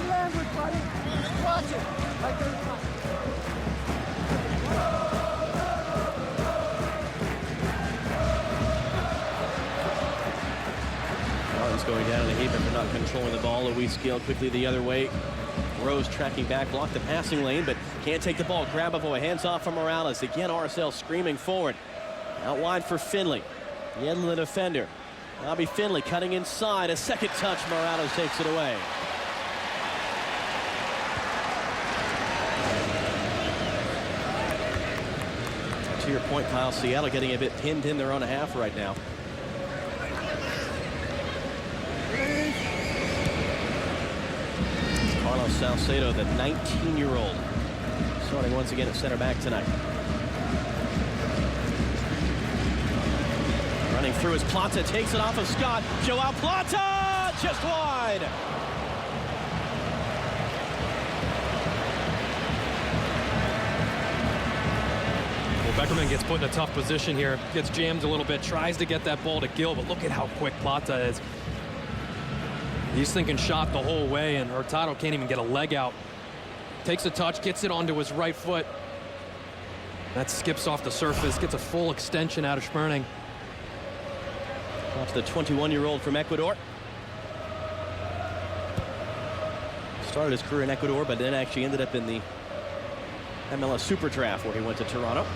Martin's going down in a heap for not controlling the ball. Luis Gil quickly the other way. Rose tracking back, blocked the passing lane, but can't take the ball. Grabavoy, hands off from Morales. Again, RSL screaming forward. Out wide for Finley. Yedlin, the defender. Robbie Finley cutting inside. A second touch. Morales takes it away. To your point, Kyle, Seattle getting a bit pinned in their own half right now. Carlos Salcedo, the 19-year-old, starting once again at center back tonight. Running through his Plata, takes it off of Scott. Joao Plata, just wide. Well, Beckerman gets put in a tough position here, gets jammed a little bit, tries to get that ball to Gil, but look at how quick Plata is. He's thinking shot the whole way, and Hurtado can't even get a leg out. Takes a touch, gets it onto his right foot. That skips off the surface, gets a full extension out of Sperning. Off the 21-year-old from Ecuador. Started his career in Ecuador, but then actually ended up in the MLS Super Draft, where he went to Toronto.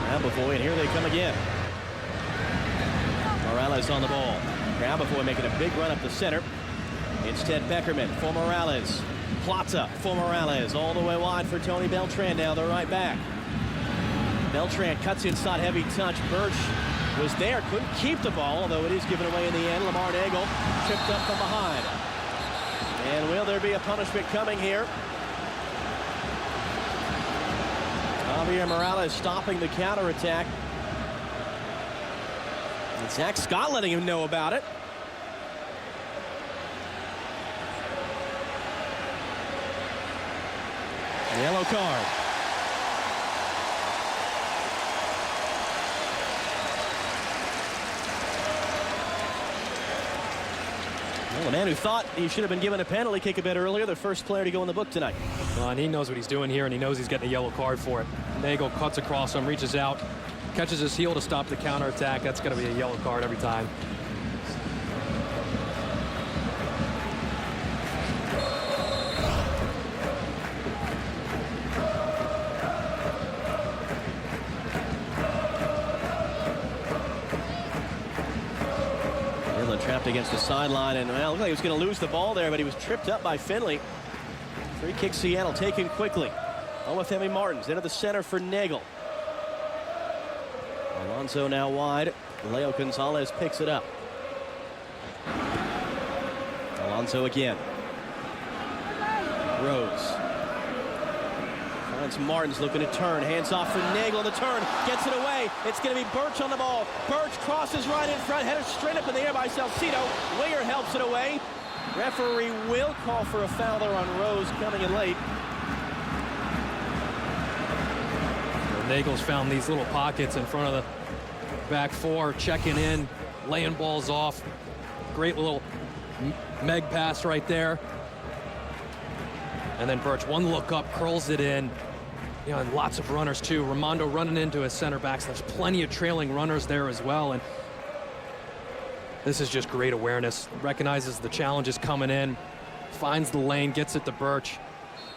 Grabavoy, and here they come again. Morales on the ball. Grabavoy making a big run up the center. Instead, Beckerman for Morales. Plata for Morales. All the way wide for Tony Beltran, now the right back. Beltran cuts inside, heavy touch. Birch was there, couldn't keep the ball, although it is given away in the end. Lamar Nagel tripped up from behind. And will there be a punishment coming here? Javier Morales stopping the counterattack. And Zach Scott letting him know about it. Yellow card. Well, the man who thought he should have been given a penalty kick a bit earlier, the first player to go in the book tonight. Well, and he knows what he's doing here, and he knows he's getting a yellow card for it. Nagel cuts across him, reaches out, catches his heel to stop the counterattack. That's going to be a yellow card every time. Trapped against the sideline, and well, looked like he was going to lose the ball there, but he was tripped up by Finley. Free kick Seattle taken quickly. Obafemi Martins into the center for Nagel. Alonso now wide. Leo Gonzalez picks it up. Alonso again. Rose. Finds Martins looking to turn. Hands off for Nagel on the turn. Gets it away. It's going to be Birch on the ball. Birch crosses right in front. Header straight up in the air by Salcido. Winger helps it away. Referee will call for a foul there on Rose coming in late. Well, Nagel's found these little pockets in front of the back four, checking in, laying balls off. Great little Meg pass right there. And then Birch, one look up, curls it in. You know, and lots of runners too. Raimondo running into his center backs. There's plenty of trailing runners there as well. And this is just great awareness. Recognizes the challenge is coming in, finds the lane, gets it to Birch.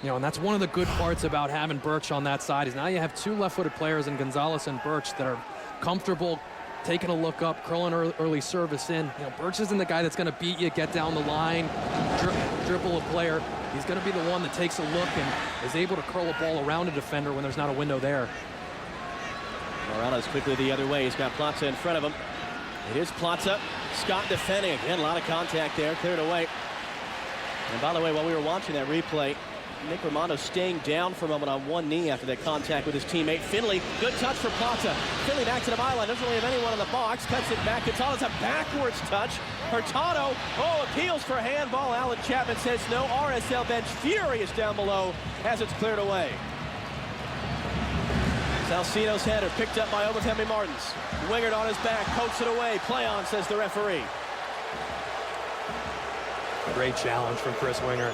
You know, and that's one of the good parts about having Birch on that side is now you have two left-footed players in Gonzalez and Birch that are comfortable taking a look up, curling early service in. You know, Birch isn't the guy that's going to beat you, get down the line, dribble a player. He's going to be the one that takes a look and is able to curl a ball around a defender when there's not a window there. Morales quickly the other way. He's got Plaza in front of him. It is Plaza. Scott defending again. A lot of contact there. Cleared away. And by the way, while we were watching that replay, Nick Raimondo staying down for a moment on one knee after that contact with his teammate. Finley, good touch for Plaza. Finley back to the byline. Doesn't really have anyone in the box. Cuts it back. Gonzalez a backwards touch. Hurtado, appeals for handball. Alan Chapman says no. RSL bench furious down below as it's cleared away. Salcido's header picked up by Obafemi Martins. Wingard on his back, pokes it away. Play on, says the referee. Great challenge from Chris Winger.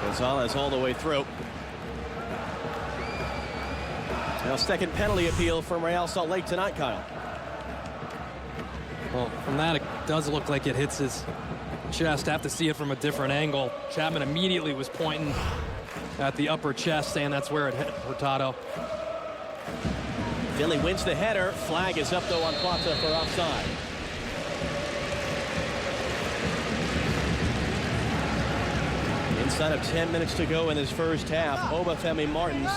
Gonzalez all the way through. Now second penalty appeal from Real Salt Lake tonight, Kyle. Well, from that, it does look like it hits his chest. Have to see it from a different angle. Chapman immediately was pointing at the upper chest, saying that's where it hit Hurtado. Philly wins the header. Flag is up, though, on Plaza for offside. Inside of 10 minutes to go in his first half, Obafemi Martins,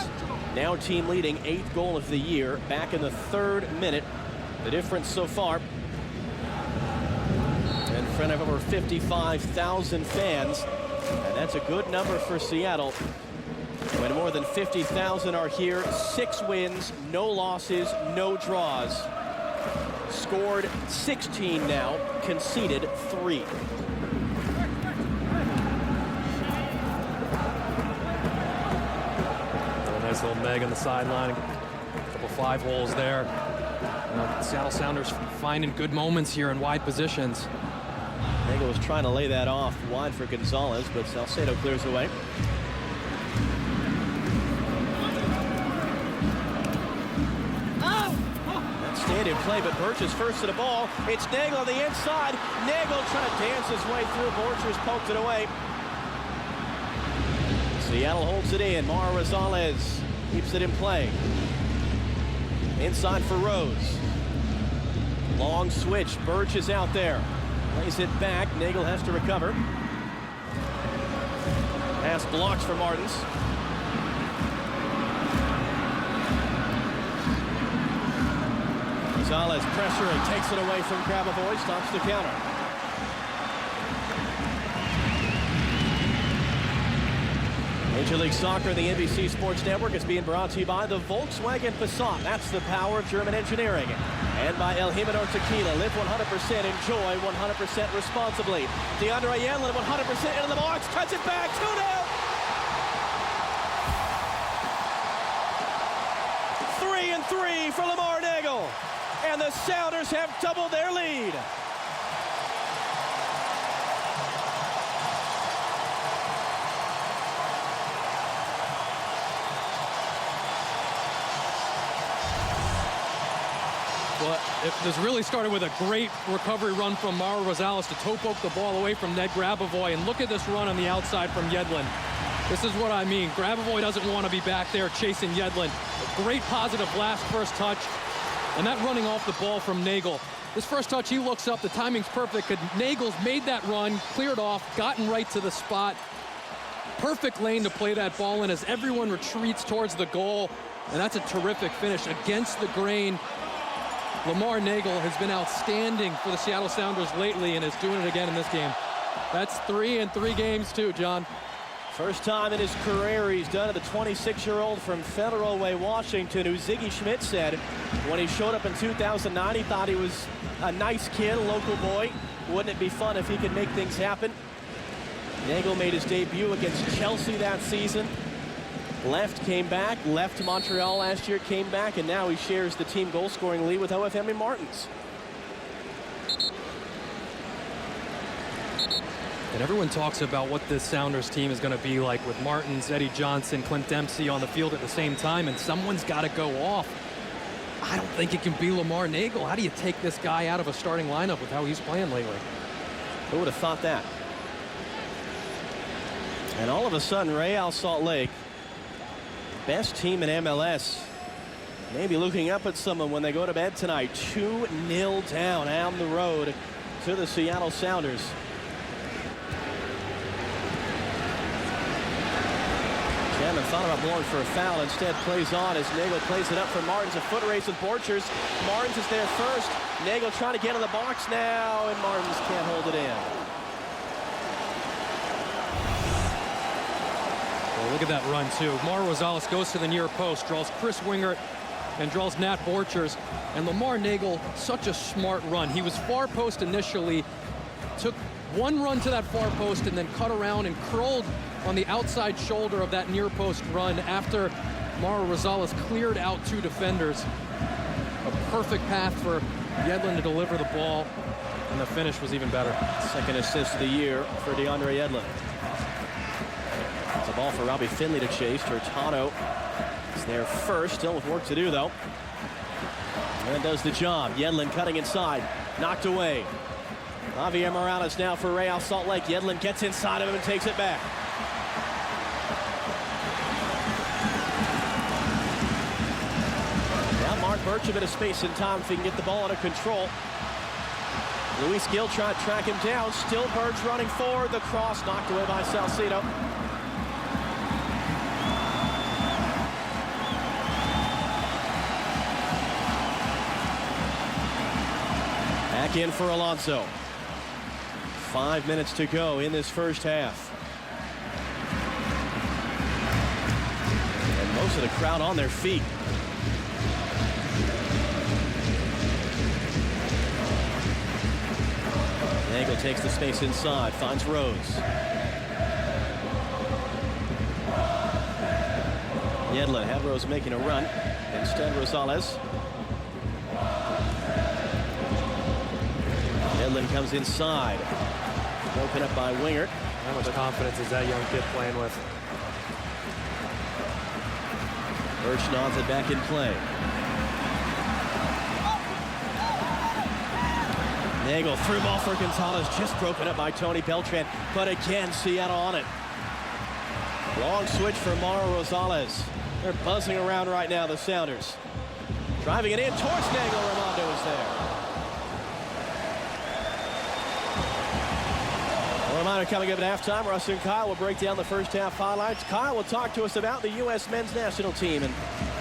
now team leading, 8th goal of the year, back in the 3rd minute. The difference so far, in front of over 55,000 fans, and that's a good number for Seattle. When more than 50,000 are here, 6 wins, no losses, no draws. Scored 16 now, conceded 3. Nice little Meg on the sideline. A couple 5 holes there. You know, Seattle Sounders finding good moments here in wide positions. Nagel was trying to lay that off wide for Gonzalez, but Salcedo clears away. That's standing play, but Birch is first to the ball. It's Nagel on the inside. Nagel trying to dance his way through. Borchers poked it away. Seattle holds it in. Mauro Rosales keeps it in play. Inside for Rose. Long switch. Birch is out there. Plays it back. Nagel has to recover. Pass blocks for Martins. Gonzalez pressuring. Takes it away from Grabavoy. Stops the counter. Major League Soccer, the NBC Sports Network, is being brought to you by the Volkswagen Passat. That's the power of German engineering. And by El Jimador Tequila. Live 100%, enjoy 100% responsibly. DeAndre Yedlin 100% into the box, cuts it back, 2-0. 3-3 for Lamar Neagle. And the Sounders have doubled their lead. Well, this really started with a great recovery run from Mauro Rosales to toe poke the ball away from Ned Grabavoy. And look at this run on the outside from Yedlin. This is what I mean. Grabavoy doesn't want to be back there chasing Yedlin. A great positive last first touch. And that running off the ball from Nagel. This first touch, he looks up. The timing's perfect. Nagel's made that run, cleared off, gotten right to the spot. Perfect lane to play that ball in as everyone retreats towards the goal. And that's a terrific finish against the grain. Lamar Neagle has been outstanding for the Seattle Sounders lately and is doing it again in this game. That's 3 in 3 games too, John. First time in his career he's done it. The 26-year-old from Federal Way, Washington, who Ziggy Schmidt said when he showed up in 2009, he thought he was a nice kid, a local boy. Wouldn't it be fun if he could make things happen? Nagel made his debut against Chelsea that season. Left, came back, left Montreal last year, came back, and now he shares the team goal-scoring lead with OFM Martins. And everyone talks about what this Sounders team is going to be like with Martins, Eddie Johnson, Clint Dempsey on the field at the same time, and someone's got to go off. I don't think it can be Lamar Neagle. How do you take this guy out of a starting lineup with how he's playing lately? Who would have thought that? And all of a sudden, Real Salt Lake, best team in MLS, maybe looking up at someone when they go to bed tonight. 2-0 down on the road to the Seattle Sounders. Chapman thought about blowing for a foul. Instead plays on as Nagel plays it up for Martins. A foot race with Borchers. Martins is there first. Nagel trying to get in the box now, and Martins can't hold it in. Look at that run, too. Mauro Rosales goes to the near post, draws Chris Wingert, and draws Nat Borchers. And Lamar Neagle, such a smart run. He was far post initially, took one run to that far post, and then cut around and curled on the outside shoulder of that near post run after Mauro Rosales cleared out 2 defenders. A perfect path for Yedlin to deliver the ball, and the finish was even better. Second assist of the year for DeAndre Yedlin. It's a ball for Robbie Finley to chase. Hurtado is there first. Still with work to do, though. And does the job. Yedlin cutting inside. Knocked away. Javier Morales now for Real Salt Lake. Yedlin gets inside of him and takes it back. Now Mark Birch a bit of space and time if he can get the ball under control. Luis Gil tried to track him down. Still Birch running forward. The cross knocked away by Salcido. Back in for Alonso. 5 minutes to go in this first half. And most of the crowd on their feet. Nagel takes the space inside, finds Rose. Yedlin had Rose making a run. Instead, Rosales. Yedlin comes inside. Broken up by Wingert. How much confidence is that young kid playing with? Birch nods it back in play. Nagel through ball for Gonzalez, just broken up by Tony Beltran, but again Seattle on it. Long switch for Mauro Rosales. They're buzzing around right now, the Sounders. Driving it in towards Nagel. Raimondo is there. A reminder coming up at halftime, Russ and Kyle will break down the first half highlights. Kyle will talk to us about the U.S. men's national team and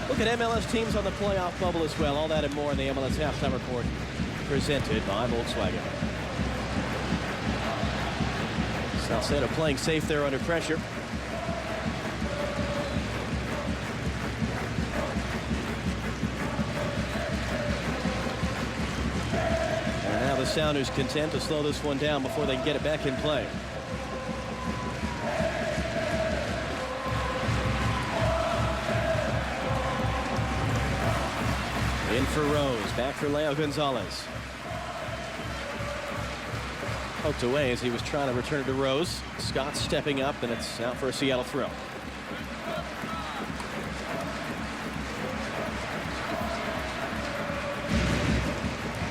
look at MLS teams on the playoff bubble as well. All that and more in the MLS halftime report presented by Volkswagen. Salcedo playing safe there under pressure. Sounders content to slow this one down before they can get it back in play. In for Rose, back for Leo Gonzalez. Poked away as he was trying to return it to Rose. Scott stepping up, and it's out for a Seattle throw.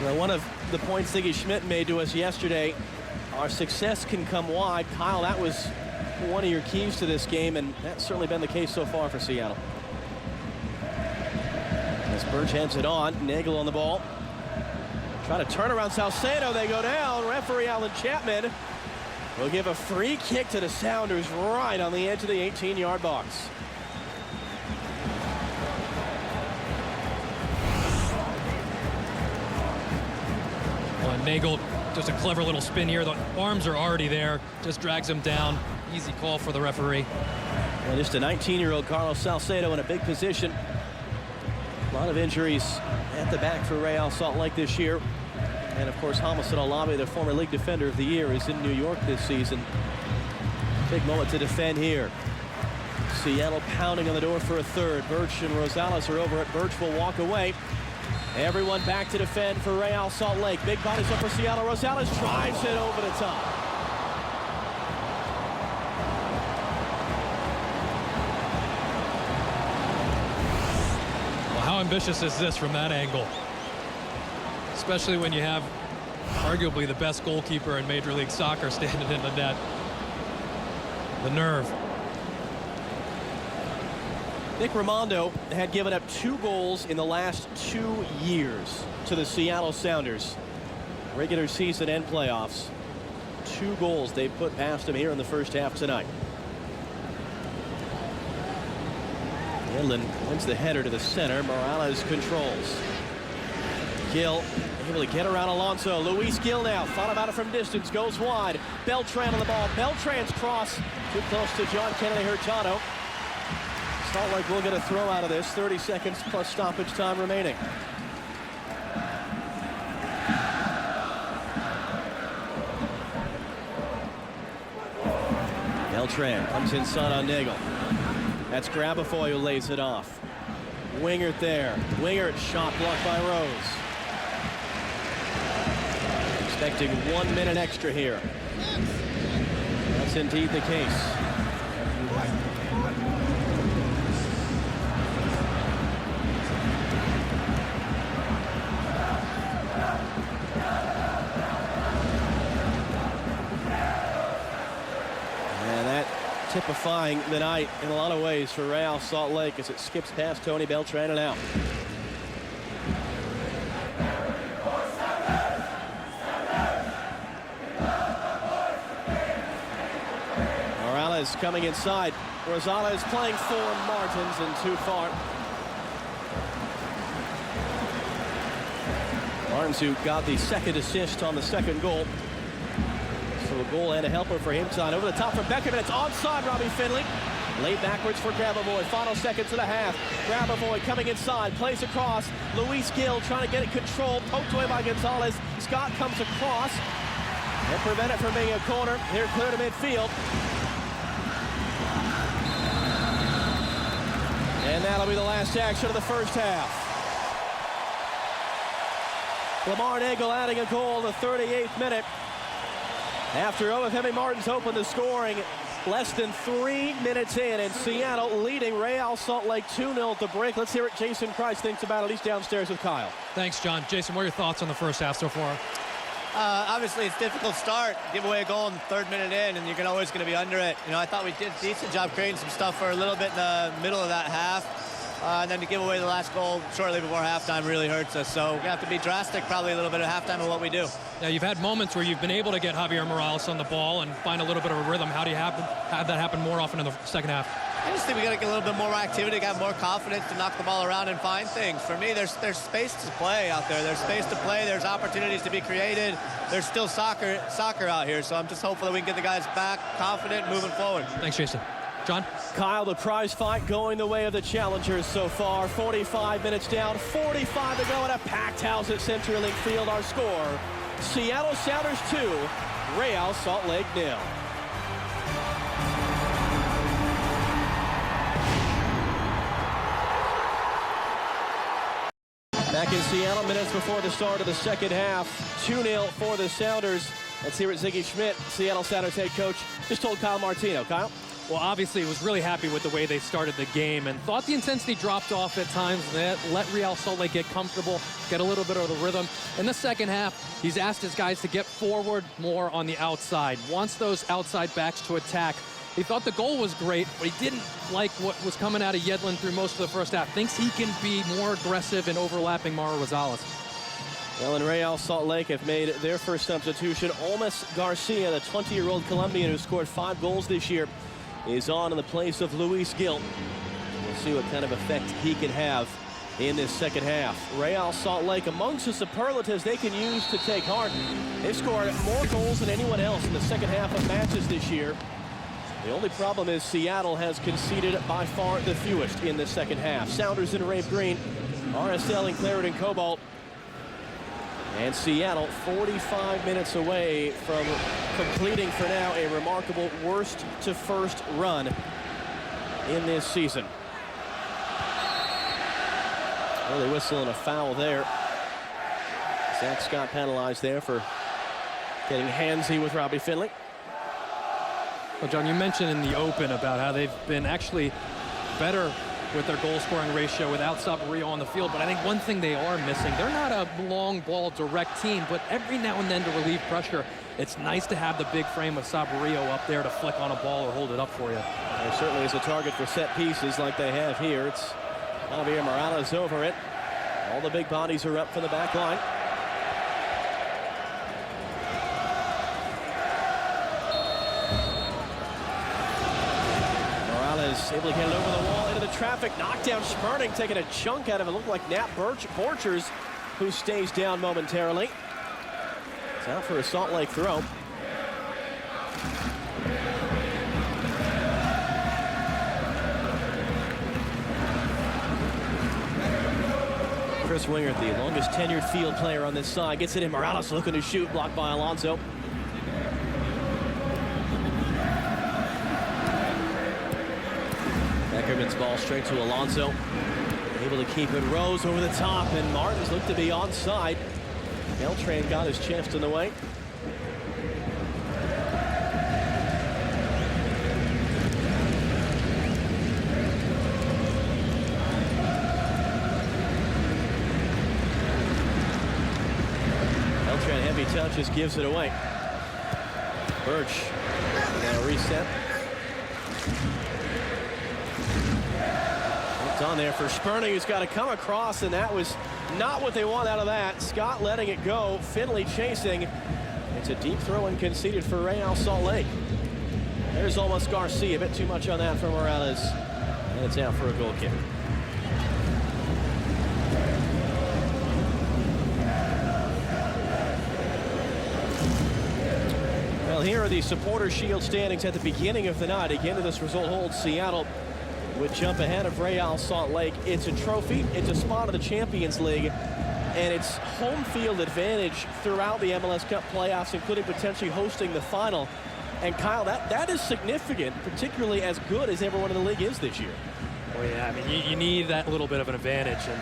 Well, one of the points Siggy Schmidt made to us yesterday, our success can come wide. Kyle, that was one of your keys to this game, and that's certainly been the case so far for Seattle. As Burch heads it on, Nagel on the ball. Try to turn around Salcedo, they go down. Referee Alan Chapman will give a free kick to the Sounders right on the edge of the 18-yard box. Well, Nagel, just a clever little spin here. The arms are already there, just drags him down. Easy call for the referee. Well, just a 19-year-old Carlos Salcedo in a big position. A lot of injuries at the back for Real Salt Lake this year. And, of course, Hamilton Alabi, the former league defender of the year, is in New York this season. Big moment to defend here. Seattle pounding on the door for a third. Burch and Rosales are over it. Burch will walk away. Everyone back to defend for Real Salt Lake. Big bodies up for Seattle. Rosales drives it over the top. How ambitious is this from that angle? Especially when you have arguably the best goalkeeper in Major League Soccer standing in the net. The nerve. Nick Rimando had given up 2 goals in the last 2 years to the Seattle Sounders. Regular season and playoffs. 2 goals they put past him here in the first half tonight. Inland wins the header to the center. Morales controls. Gill able to get around Alonso. Luis Gill now thought about it from distance, goes wide. Beltran on the ball. Beltran's cross too close to John Kennedy Hurtado. Salt Lake will get a throw out of this. 30 seconds plus stoppage time remaining. Beltran comes inside on Nagel. That's Grabofoy who lays it off. Wingert there. Wingert shot blocked by Rose. Expecting 1 minute extra here. That's indeed the case. Typifying the night in a lot of ways for Real Salt Lake as it skips past Tony Beltran and out. Morales coming inside. Rosales playing for Martins and too far. Martins, who got the second assist on the second goal. So a goal and a helper for him tonight. Over the top from Beckham, and it's onside, Robbie Finley. Laid backwards for Grabovoy. Final seconds of the half. Grabovoy coming inside, plays across. Luis Gill trying to get it controlled. Poked away by Gonzalez. Scott comes across. And prevent it from being a corner. Here clear to midfield. And that'll be the last action of the first half. Lamar Nagel adding a goal in the 38th minute. After Obafemi Martins opened the scoring less than 3 minutes in, and Seattle leading Real Salt Lake 2-0 at the break. Let's hear what Jason Price thinks about it. He's downstairs with Kyle. Thanks, John. Jason, what are your thoughts on the first half so far? Obviously, it's a difficult start. Give away a goal in the 3rd minute in, and you're always going to be under it. You know, I thought we did a decent job creating some stuff for a little bit in the middle of that half. And then to give away the last goal shortly before halftime really hurts us. So we have to be drastic probably a little bit at halftime of what we do. Yeah, you've had moments where you've been able to get Javier Morales on the ball and find a little bit of a rhythm. How do you have that happen more often in the second half? I just think we got to get a little bit more activity, got more confidence to knock the ball around and find things. For me, there's space to play out there. There's space to play. There's opportunities to be created. There's still soccer out here. So I'm just hopeful that we can get the guys back confident moving forward. Thanks, Jason. John? Kyle, the prize fight going the way of the challengers so far. 45 minutes down, 45 to go at a packed house at CenturyLink Field. Our score, Seattle Sounders 2, Real Salt Lake 0. Back in Seattle, minutes before the start of the second half, 2-0 for the Sounders. Let's hear what Ziggy Schmidt, Seattle Sounders head coach, just told Kyle Martino. Kyle? Well, obviously, he was really happy with the way they started the game and thought the intensity dropped off at times. And let Real Salt Lake get comfortable, get a little bit of the rhythm. In the second half, he's asked his guys to get forward more on the outside. Wants those outside backs to attack. He thought the goal was great, but he didn't like what was coming out of Yedlin through most of the first half. Thinks he can be more aggressive in overlapping Mauro Rosales. Well, in Real Salt Lake have made their first substitution. Olmes Garcia, the 20-year-old Colombian who scored 5 goals this year, is on in the place of Luis Gil. We'll see what kind of effect he can have in this second half. Real Salt Lake, amongst the superlatives they can use to take heart. They've scored more goals than anyone else in the second half of matches this year. The only problem is Seattle has conceded by far the fewest in the second half. Sounders in Rafe Green, RSL in Clarendon Cobalt. And Seattle 45 minutes away from completing for now a remarkable worst to first run in this season. Early whistle and a foul there. Zach Scott penalized there for getting handsy with Robbie Finley. Well, John, you mentioned in the open about how they've been actually better with their goal-scoring ratio without Saborio on the field, but I think one thing they are missing, they're not a long ball direct team, but every now and then to relieve pressure, it's nice to have the big frame of Saborio up there to flick on a ball or hold it up for you. There certainly is a target for set pieces like they have here. It's Javier Morales over it. All the big bodies are up for the back line. Able to get it over the wall into the traffic. Knockdown Sperning taking a chunk out of it. Looked like Nat Borchers, who stays down momentarily. It's out for a Salt Lake throw. Chris Wingert, the longest tenured field player on this side, gets it in. Morales looking to shoot, blocked by Alonso. Beckerman's ball straight to Alonso. Able to keep it. Rose over the top, and Martins looked to be onside. Beltran got his chest in the way. Beltran, heavy touch, just gives it away. Birch, now reset. On there for Sperning, who's got to come across, and that was not what they want out of that. Scott letting it go, Finley chasing. It's a deep throw and conceded for Real Salt Lake. There's Olmes Garcia, a bit too much on that for Morales, and it's out for a goal kick. Well, here are the Supporters Shield standings at the beginning of the night. Again, if this result holds, Seattle would jump ahead of Real Salt Lake. It's a trophy, it's a spot of the Champions League, and it's home field advantage throughout the MLS Cup playoffs, including potentially hosting the final. And Kyle, that is significant, particularly as good as everyone in the league is this year. Oh yeah, I mean, you need that little bit of an advantage, and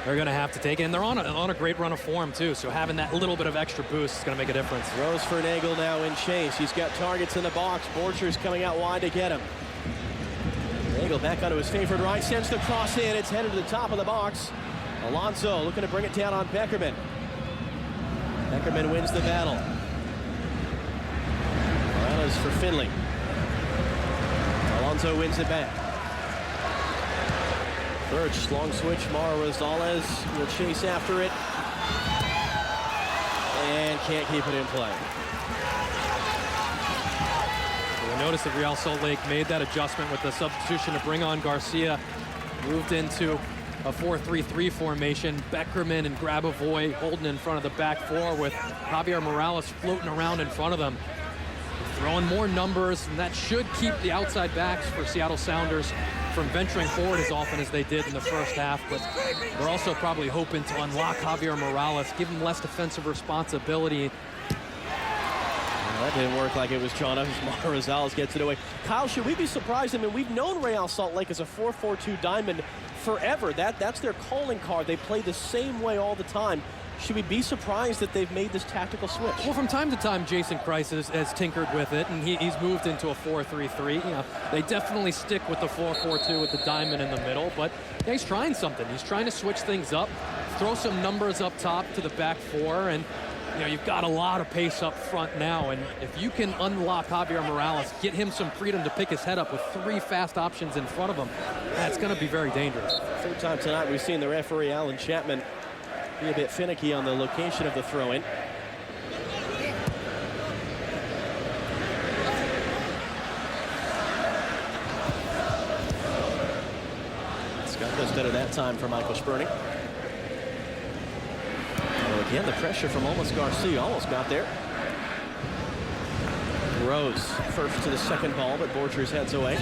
they're going to have to take it. And they're on a great run of form, too, so having that little bit of extra boost is going to make a difference. Rose for Nagel now in chase. He's got targets in the box. Borchers coming out wide to get him. Nagel back onto his favorite right, sends the cross in. It's headed to the top of the box. Alonso looking to bring it down on Beckerman. Beckerman wins the battle. Morales for Finley. Alonso wins it back. Birch, long switch. Mauro Rosales will chase after it. And can't keep it in play. Notice that Real Salt Lake made that adjustment with the substitution to bring on Garcia. Moved into a 4-3-3 formation. Beckerman and Grabavoy holding in front of the back four with Javier Morales floating around in front of them. Throwing more numbers, and that should keep the outside backs for Seattle Sounders from venturing forward as often as they did in the first half, but they're also probably hoping to unlock Javier Morales, give him less defensive responsibility. Well, that didn't work like it was drawn up as Mauro Rosales gets it away. Kyle, should we be surprised? I mean, we've known Real Salt Lake as a 4-4-2 diamond forever. That's their calling card. They play the same way all the time. Should we be surprised that they've made this tactical switch? Well, from time to time, Jason Kreis has tinkered with it, and he's moved into a 4-3-3. You know, they definitely stick with the 4-4-2 with the diamond in the middle, but yeah, he's trying something. He's trying to switch things up, throw some numbers up top to the back four, and you know, you've got a lot of pace up front now, and if you can unlock Javier Morales, get him some freedom to pick his head up with 3 fast options in front of him, that's going to be very dangerous. Third time tonight we've seen the referee, Alan Chapman, be a bit finicky on the location of the throw-in. Scott does better that time for Michael Spurning. Well, again, the pressure from Almost Garcia almost got there. Rose first to the second ball, but Borchers heads away.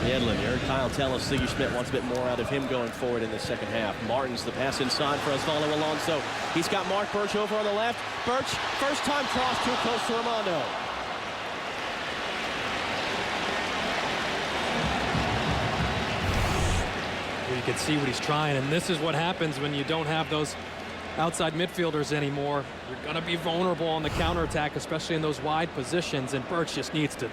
Edlin, you heard Kyle tell us Siggy Schmidt wants a bit more out of him going forward in the second half. Martins, the pass inside for Osvaldo Alonso. He's got Mark Birch over on the left. Birch, first time cross, too close to Armando. You can see what he's trying, and this is what happens when you don't have those outside midfielders anymore. You're going to be vulnerable on the counterattack, especially in those wide positions, and Birch just needs to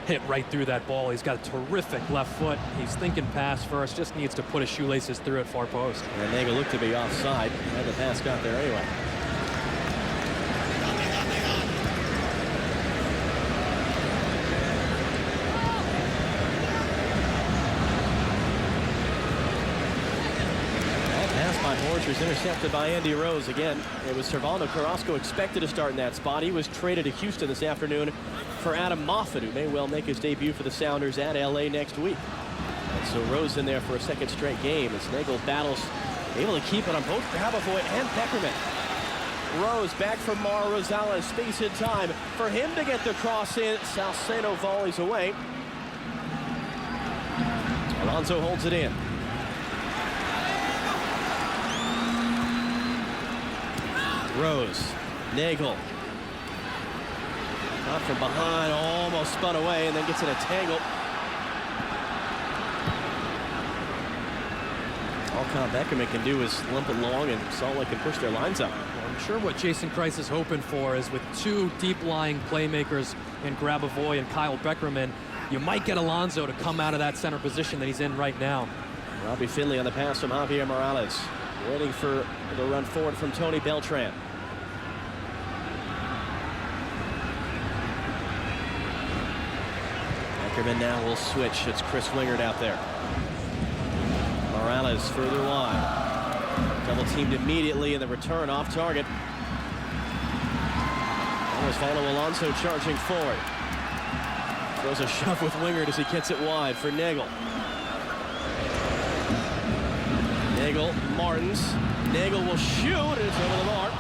hit right through that ball. He's got a terrific left foot. He's thinking pass first, just needs to put his shoelaces through at far post. And Nagel looked to be offside, and the pass got there anyway. Borchers intercepted by Andy Rose again. It was Servando Carrasco expected to start in that spot. He was traded to Houston this afternoon for Adam Moffat, who may well make his debut for the Sounders at LA next week. And so Rose in there for a second straight game as Nagel battles, able to keep it on both Grabavoy and Beckerman. Rose back for Mauro Rosales, space in time for him to get the cross in. Salcedo volleys away. Alonso holds it in. Rose, Nagel, not from behind, almost spun away, and then gets in a tangle. All Kyle Beckerman can do is limp along, and Salt Lake can push their lines up. Well, I'm sure what Jason Kreis is hoping for is with 2 deep-lying playmakers in Grabavoy and Kyle Beckerman, you might get Alonso to come out of that center position that he's in right now. Robbie Finley on the pass from Javier Morales, waiting for the run forward from Tony Beltran. Beckerman now will switch. It's Chris Wingard out there. Morales further wide. Double teamed immediately in the return off target. Osvaldo Alonso charging forward. Throws a shove with Wingard as he gets it wide for Nagel. Nagel, Martins. Nagel will shoot, and it's over the mark.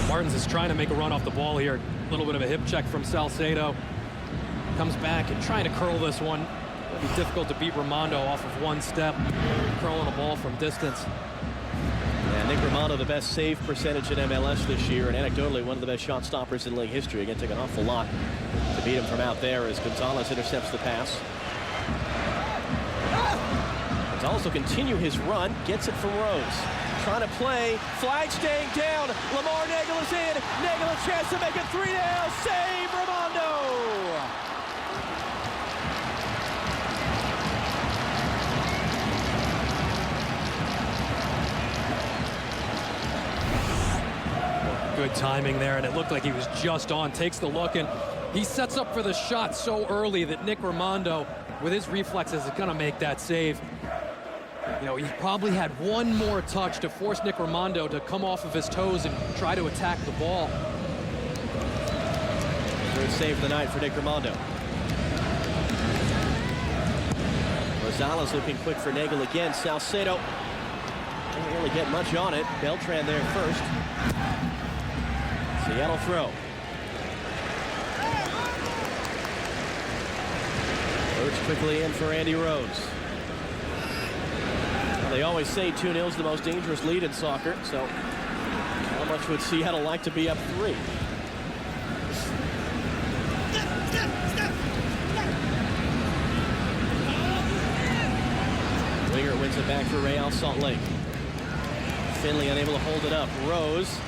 Martins is trying to make a run off the ball here. A little bit of a hip check from Salcedo. Comes back and trying to curl this one. It'll be difficult to beat Raimondo off of one step. Curling a ball from distance. Yeah, Nick Raimondo, the best save percentage in MLS this year, and anecdotally one of the best shot stoppers in league history. Again, take an awful lot to beat him from out there as Gonzalez intercepts the pass. Gonzalez will continue his run, gets it from Rose. Trying to play, flag staying down. Lamar Nagel is in. Nagel a chance to make it 3 now. Save Raimondo. Good timing there, and it looked like he was just on. Takes the look, and he sets up for the shot so early that Nick Raimondo, with his reflexes, is going to make that save. You know, he probably had one more touch to force Nick Raimondo to come off of his toes and try to attack the ball. Third save of the night for Nick Raimondo. Rosales looking quick for Nagel again. Salcedo didn't really get much on it. Beltran there first. Seattle throw. Birch quickly in for Andy Rose. Well, they always say 2-0 is the most dangerous lead in soccer, so how much would Seattle like to be up 3? Winger wins it back for Real Salt Lake. Finley unable to hold it up. Rose.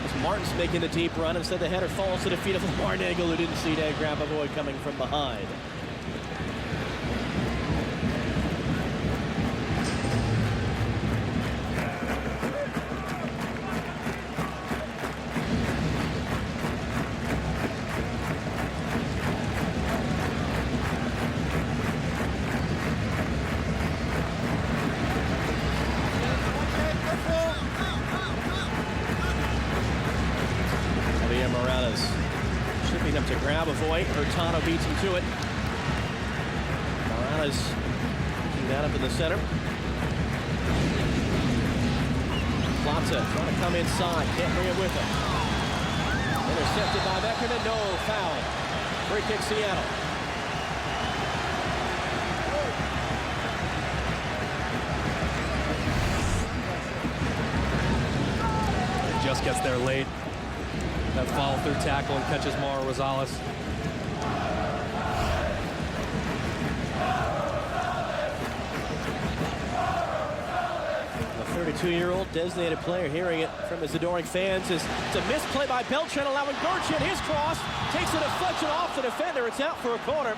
As Martin's making the deep run, instead the header falls to the feet of Lamar Nagel, who didn't see Dave Grabavoy coming from behind. Shipping up to Grabavoy. Hurtado beats him to it. Morales picking that up in the center. Plata trying to come inside. Can't bring it with him. Intercepted by Beckerman. No foul. Free kick Seattle. Just gets there late. That follow-through tackle and catches Mauro Rosales. The 32-year-old designated player, hearing it from his adoring fans, is it's a misplay by Beltran, allowing Birch in his cross. Takes a deflection off the defender. It's out for a corner.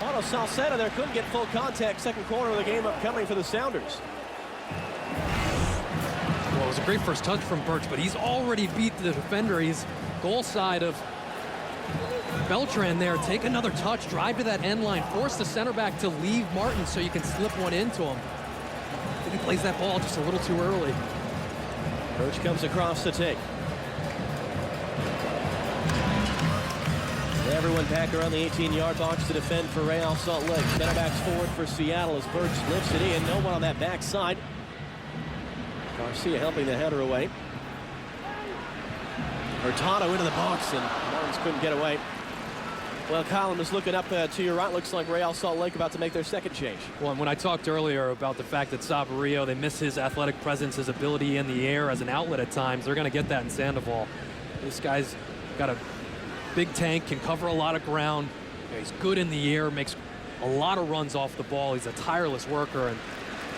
Otto Salcedo there couldn't get full contact. Second corner of the game upcoming for the Sounders. Well, it was a great first touch from Birch, but he's already beat the defender. He's goal side of Beltran there. Take another touch, drive to that end line, force the center back to leave Martin so you can slip one into him. I think he plays that ball just a little too early. Birch comes across to take. Everyone back around the 18-yard box to defend for Real Salt Lake. Center backs forward for Seattle as Birch lifts it in. No one on that backside. Garcia helping the header away. Hurtado into the box, and Martins couldn't get away. Well, Colin is looking up to your right. Looks like Real Salt Lake about to make their second change. Well, and when I talked earlier about the fact that Saborio, they miss his athletic presence, his ability in the air as an outlet at times, they're going to get that in Sandoval. This guy's got a big tank, can cover a lot of ground. You know, he's good in the air, makes a lot of runs off the ball. He's a tireless worker, and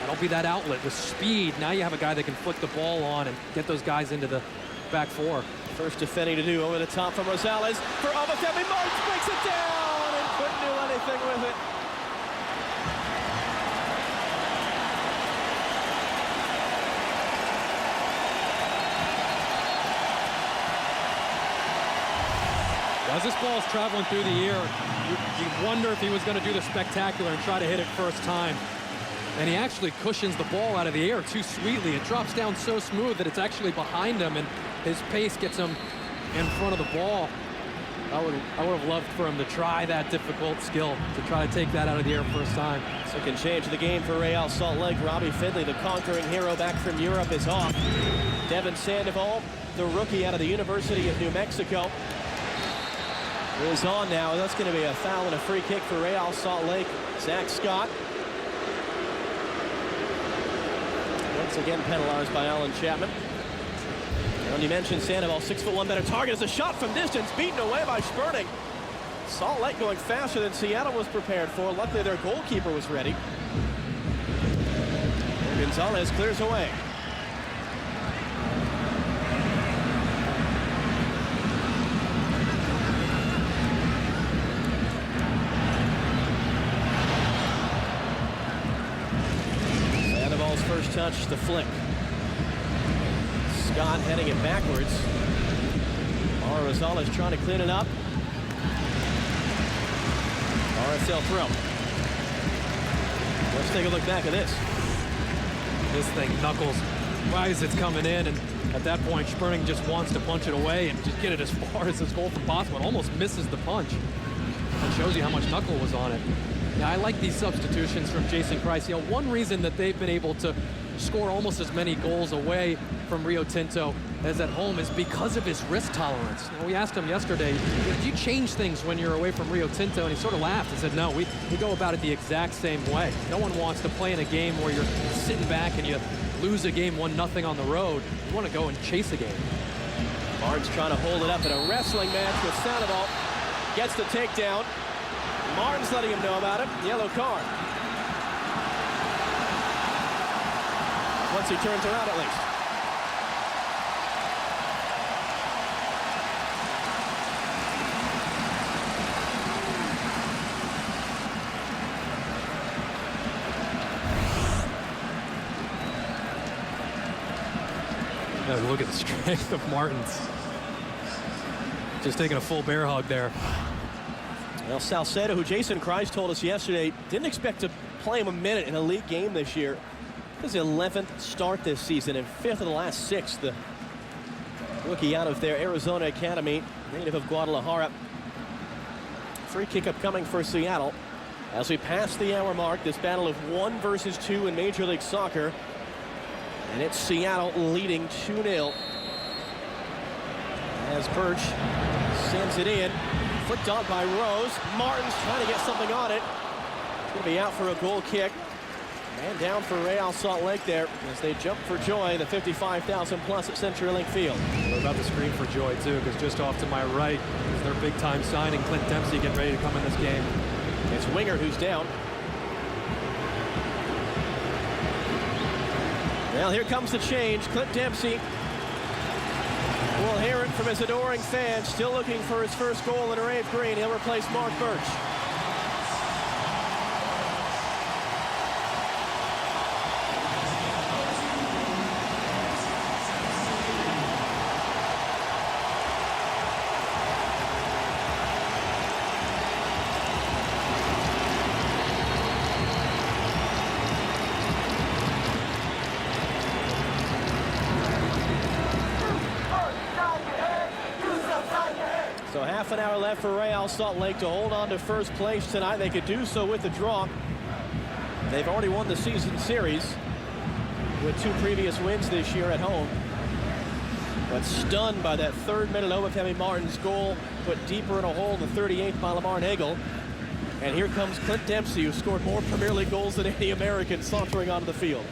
that'll be that outlet with speed. Now you have a guy that can flick the ball on and get those guys into the back four. First defending to do over the top from Rosales for Obafemi. Martins breaks it down and couldn't do anything with it. As this ball's traveling through the air, you wonder if he was going to do the spectacular and try to hit it first time. And he actually cushions the ball out of the air too sweetly. It drops down so smooth that it's actually behind him, and his pace gets him in front of the ball. I would have loved for him to try that difficult skill, to try to take that out of the air first time. Second change of the game for Real Salt Lake. Robbie Finley, the conquering hero back from Europe, is off. Devin Sandoval, the rookie out of the University of New Mexico, is on now. That's going to be a foul and a free kick for Real Salt Lake. Zach Scott. Once again penalized by Alan Chapman. And you mentioned Sandoval, 6'1", better target as a shot from distance, beaten away by Sperning. Salt Lake going faster than Seattle was prepared for. Luckily their goalkeeper was ready. And Gonzalez clears away. Sandoval's first touch, the flick. Scott heading it backwards. Mauro Rosales trying to clean it up. RSL throw. Let's take a look back at this. This thing knuckles right as it's coming in, and at that point Sperning just wants to punch it away and just get it as far as his goal from possible. It almost misses the punch. It shows you how much knuckle was on it. Yeah, I like these substitutions from Jason Kreis. You know, one reason that they've been able to score almost as many goals away from Rio Tinto as at home is because of his risk tolerance. You know, we asked him yesterday, did you change things when you're away from Rio Tinto? And he sort of laughed and said, no, we go about it the exact same way. No one wants to play in a game where you're sitting back and you lose a game 1-0 on the road. You want to go and chase a game. Martin's trying to hold it up in a wrestling match with Sandoval. Gets the takedown. Martin's letting him know about it. Yellow card. Once he turns around, at least. Yeah, look at the strength of Martins. Just taking a full bear hug there. Well, Salcedo, who Jason Kreis told us yesterday, didn't expect to play him a minute in a league game this year. His 11th start this season and 5th of the last 6. The rookie out of their Arizona Academy, native of Guadalajara. Free kick upcoming for Seattle. As we pass the hour mark, this battle of 1 versus 2 in Major League Soccer. And it's Seattle leading 2-0. As Birch sends it in. Flicked on by Rose. Martin's trying to get something on it. It's going to be out for a goal kick. Man down for Real Salt Lake there as they jump for joy, the 55,000 plus at CenturyLink Field. We're about to scream for joy too, because just off to my right is their big time signing, Clint Dempsey, getting ready to come in this game. It's Winger who's down. Well, here comes the change. Clint Dempsey. We'll hear it from his adoring fans, still looking for his first goal in Arrayed Green. He'll replace Mark Birch. So half an hour left for Real Salt Lake to hold on to first place tonight. They could do so with a draw. They've already won the season series with 2 previous wins this year at home. But stunned by that third minute Obafemi Martin's goal, put deeper in a hole, the 38th by Lamar Nagel. And here comes Clint Dempsey, who scored more Premier League goals than any American, sauntering onto the field.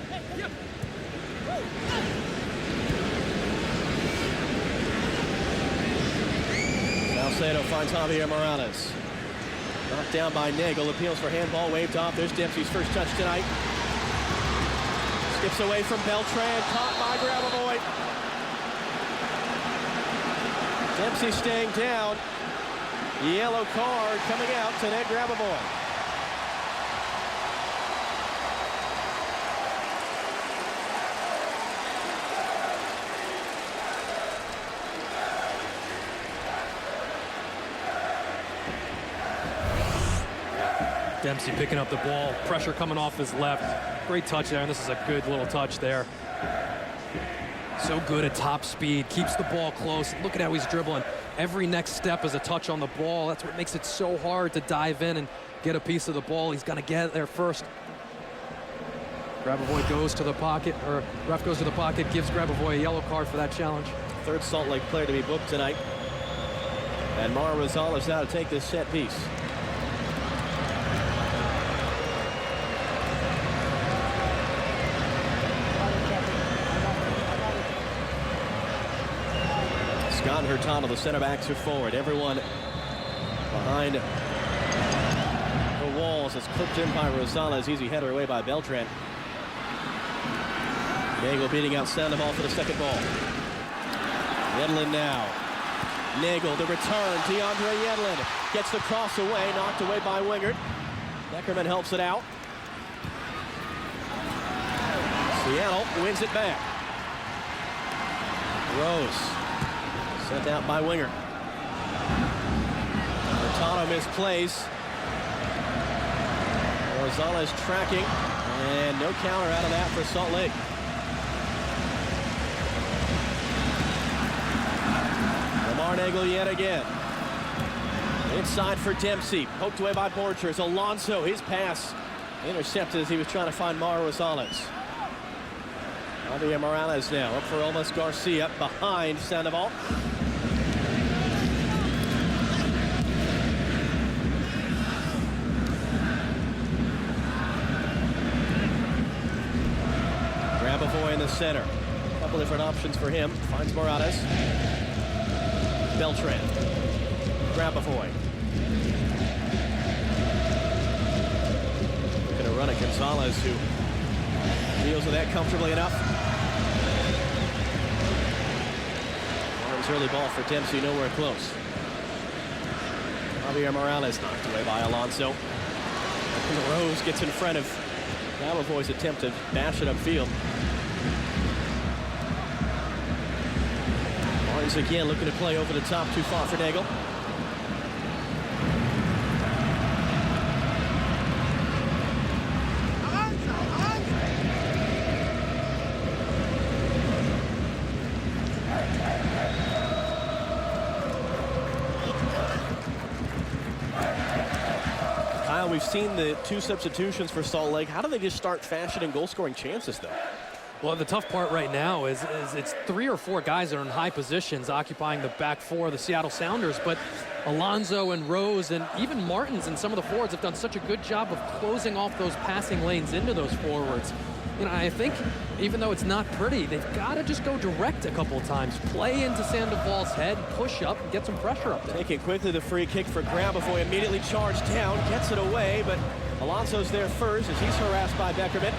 Salcedo finds Javier Morales. Knocked down by Nagel. Appeals for handball, waved off. There's Dempsey's first touch tonight. Skips away from Beltran. Caught by Grabavoy. Dempsey staying down. Yellow card coming out to Ned Grabavoy. Dempsey picking up the ball, pressure coming off his left. Great touch there, and this is a good little touch there. So good at top speed, keeps the ball close. Look at how he's dribbling. Every next step is a touch on the ball. That's what makes it so hard to dive in and get a piece of the ball. He's gonna get there first. Grabavoy goes to the pocket, or ref goes to the pocket, gives Grabavoy a yellow card for that challenge. Third Salt Lake player to be booked tonight. And Mara Rosales now to take this set piece. Scott and Hurtado, the center backs, are forward. Everyone behind the walls. It's clipped in by Rosales. Easy header away by Beltran. Nagel beating out Sandoval for the second ball. Yedlin now. Nagel, the return. DeAndre Yedlin gets the cross away, knocked away by Wingert. Beckerman helps it out. Seattle wins it back. Rose. Sent out by Winger. Hurtado misplays. Rosales tracking. And no counter out of that for Salt Lake. Lamar Nagel yet again. Inside for Dempsey. Poked away by Borchers. Alonso, his pass intercepted as he was trying to find Mauro Rosales. Javier Morales now up for Olmes Garcia behind Sandoval. Grabavoy in the center. A couple different options for him. Finds Morales. Beltran. Grabavoy. Going to run at Gonzalez, who deals with that comfortably enough. Arms early ball for Dempsey, nowhere close. Javier Morales knocked away by Alonso. Rose gets in front of Grabavoy's attempt to bash it upfield. Barnes again looking to play over the top, too far for Nagel. Kyle, we've seen the 2 substitutions for Salt Lake. How do they just start fashioning goal-scoring chances, though? Well, the tough part right now is it's 3 or 4 guys that are in high positions occupying the back 4 of the Seattle Sounders, but Alonso and Rose and even Martins and some of the forwards have done such a good job of closing off those passing lanes into those forwards. You know, I think even though it's not pretty, they've got to just go direct a couple of times, play into Sandoval's head, push up, and get some pressure up there. Taking quickly the free kick for Grabavoy, immediately charged down, gets it away, but Alonso's there first as he's harassed by Beckerman.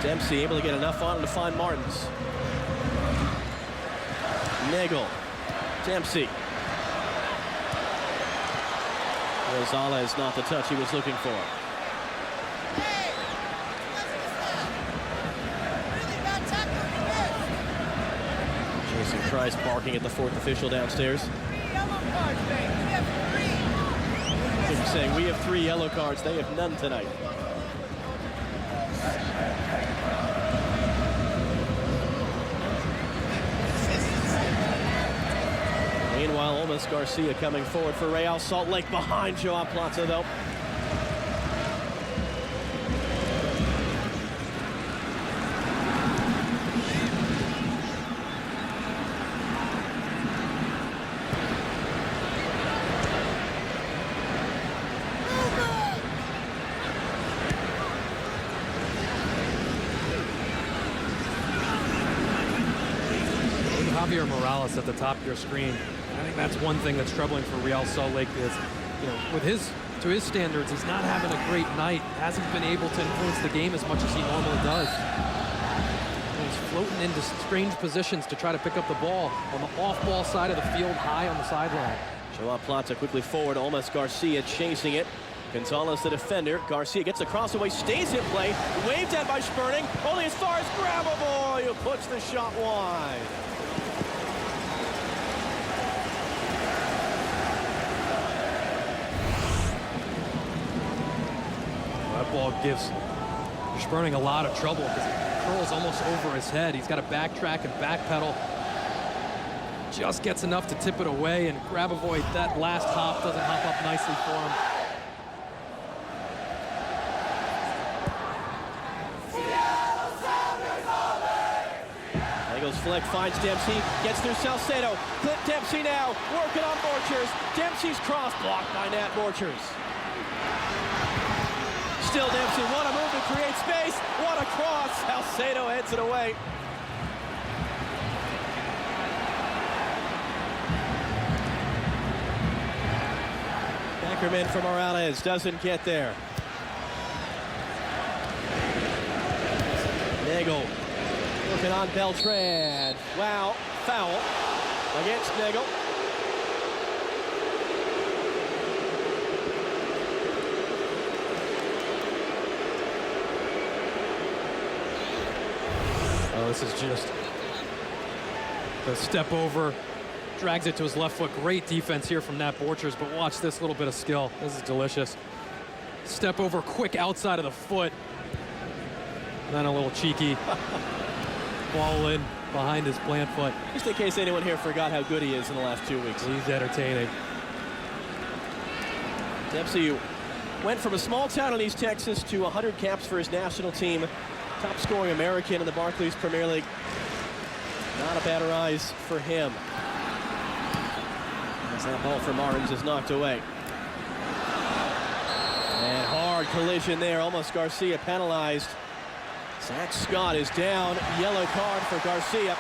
Dempsey able to get enough on him to find Martins. Nagel. Dempsey. Rosales not the touch he was looking for. Jason Christ barking at the 4th official downstairs. He's saying we have 3 yellow cards. They have none tonight. Meanwhile, Olmes Garcia coming forward for Real Salt Lake behind Joao Plata, though. Javier Morales at the top of your screen. I think that's one thing that's troubling for Real Salt Lake is, you know, with to his standards, he's not having a great night. Hasn't been able to influence the game as much as he normally does. And he's floating into strange positions to try to pick up the ball on the off-ball side of the field, high on the sideline. Joao Plata quickly forward. Olmes Garcia chasing it. Gonzalez the defender. Garcia gets the cross away, stays in play, waved at by Sperning, only as far as Grabavoy, who puts the shot wide. That ball gives Sperning a lot of trouble because it curls almost over his head. He's got to backtrack and backpedal. Just gets enough to tip it away, and Grabavoy, that last hop doesn't hop up nicely for him. Eagles flick finds Dempsey, gets through Salcedo. Clip Dempsey now, working on Borchers. Dempsey's cross blocked by Nat Borchers. Still Dempsey, what a move to create space. What a cross. Salcedo heads it away. Beckerman for Morales, doesn't get there. Nagel working on Beltran. Wow, foul against Nagel. Oh, this is just the step over, drags it to his left foot. Great defense here from Nat Borchers, but watch this little bit of skill. This is delicious. Step over quick outside of the foot. And then a little cheeky ball in. behind his plant foot. Just in case anyone here forgot how good he is in the last 2 weeks. He's entertaining. Dempsey went from a small town in East Texas to 100 caps for his national team. Top scoring American in the Barclays Premier League. Not a bad rise for him. As that ball from Martins is knocked away. And hard collision there. Almost Garcia penalized. Zach Scott is down. Yellow card for Garcia.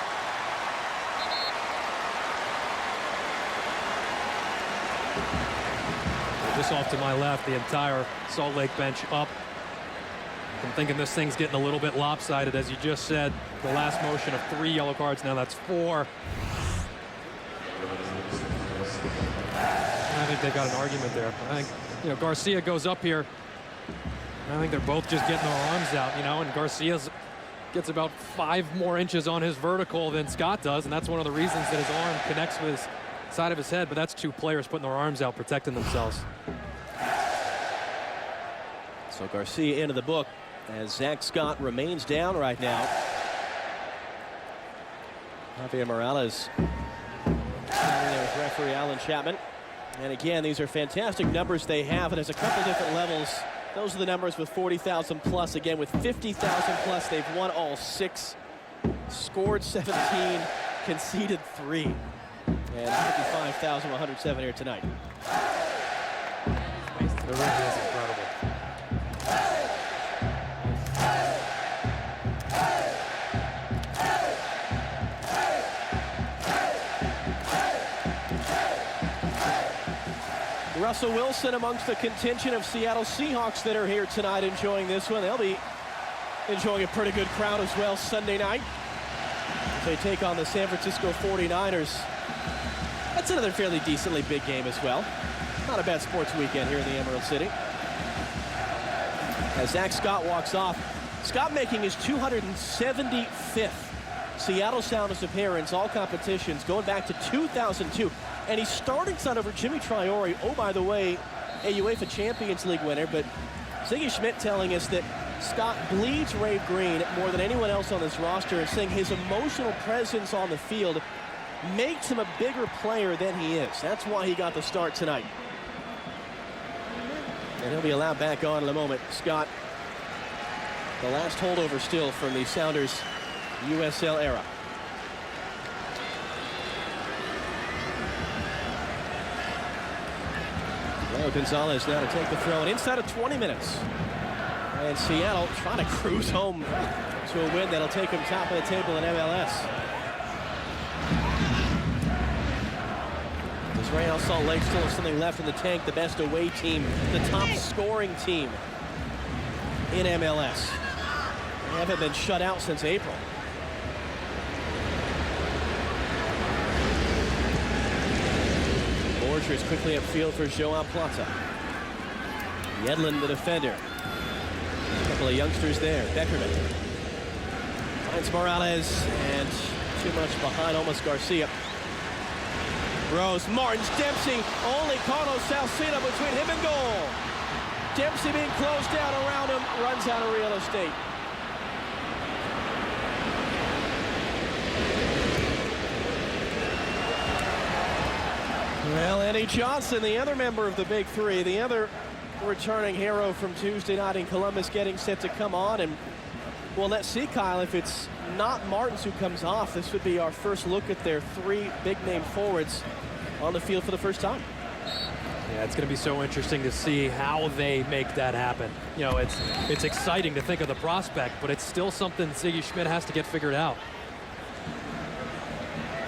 Just off to my left, the entire Salt Lake bench up. I'm thinking this thing's getting a little bit lopsided, as you just said. The last motion of 3 yellow cards, now that's 4. I think they got an argument there. I think, Garcia goes up here. I think they're both just getting their arms out, and Garcia gets about 5 more inches on his vertical than Scott does, and that's one of the reasons that his arm connects with his side of his head, but that's 2 players putting their arms out, protecting themselves. So Garcia into the book as Zach Scott remains down right now. Javier Morales standing there with referee Alan Chapman. And again, these are fantastic numbers they have, and there's a couple different levels. Those are the numbers with 40,000 plus. Again, with 50,000 plus, they've won all 6, scored 17, conceded 3, and 55,107 here tonight. The rugby is incredible. Russell Wilson amongst the contingent of Seattle Seahawks that are here tonight enjoying this one. They'll be enjoying a pretty good crowd as well Sunday night as they take on the San Francisco 49ers. That's another fairly decently big game as well. Not a bad sports weekend here in the Emerald City. As Zach Scott walks off, Scott making his 275th Seattle Sounders appearance, all competitions, going back to 2002. And he's starting side over Jimmy Traore. Oh, by the way, a UEFA Champions League winner. But Ziggy Schmidt telling us that Scott bleeds Ray Green more than anyone else on this roster, and saying his emotional presence on the field makes him a bigger player than he is. That's why he got the start tonight. And he'll be allowed back on in a moment. Scott, the last holdover still from the Sounders USL era. Leo Gonzalez now to take the throw, and inside of 20 minutes. And Seattle trying to cruise home to a win that'll take them top of the table in MLS. Does Real Salt Lake still have something left in the tank? The best away team, the top scoring team in MLS. They haven't been shut out since April. Borchers quickly upfield for Joao Plata. Yedlin, the defender. A couple of youngsters there. Beckerman finds Morales, and too much behind, almost Garcia. Rose, Martins, Dempsey, only Carlos Salcina between him and goal. Dempsey being closed down around him, runs out of real estate. Well, Eddie Johnson, the other member of the Big Three, the other returning hero from Tuesday night in Columbus, getting set to come on. And, well, let's see, Kyle, if it's not Martins who comes off, this would be our first look at their 3 big-name forwards on the field for the first time. Yeah, it's going to be so interesting to see how they make that happen. You know, it's exciting to think of the prospect, but it's still something Ziggy Schmidt has to get figured out.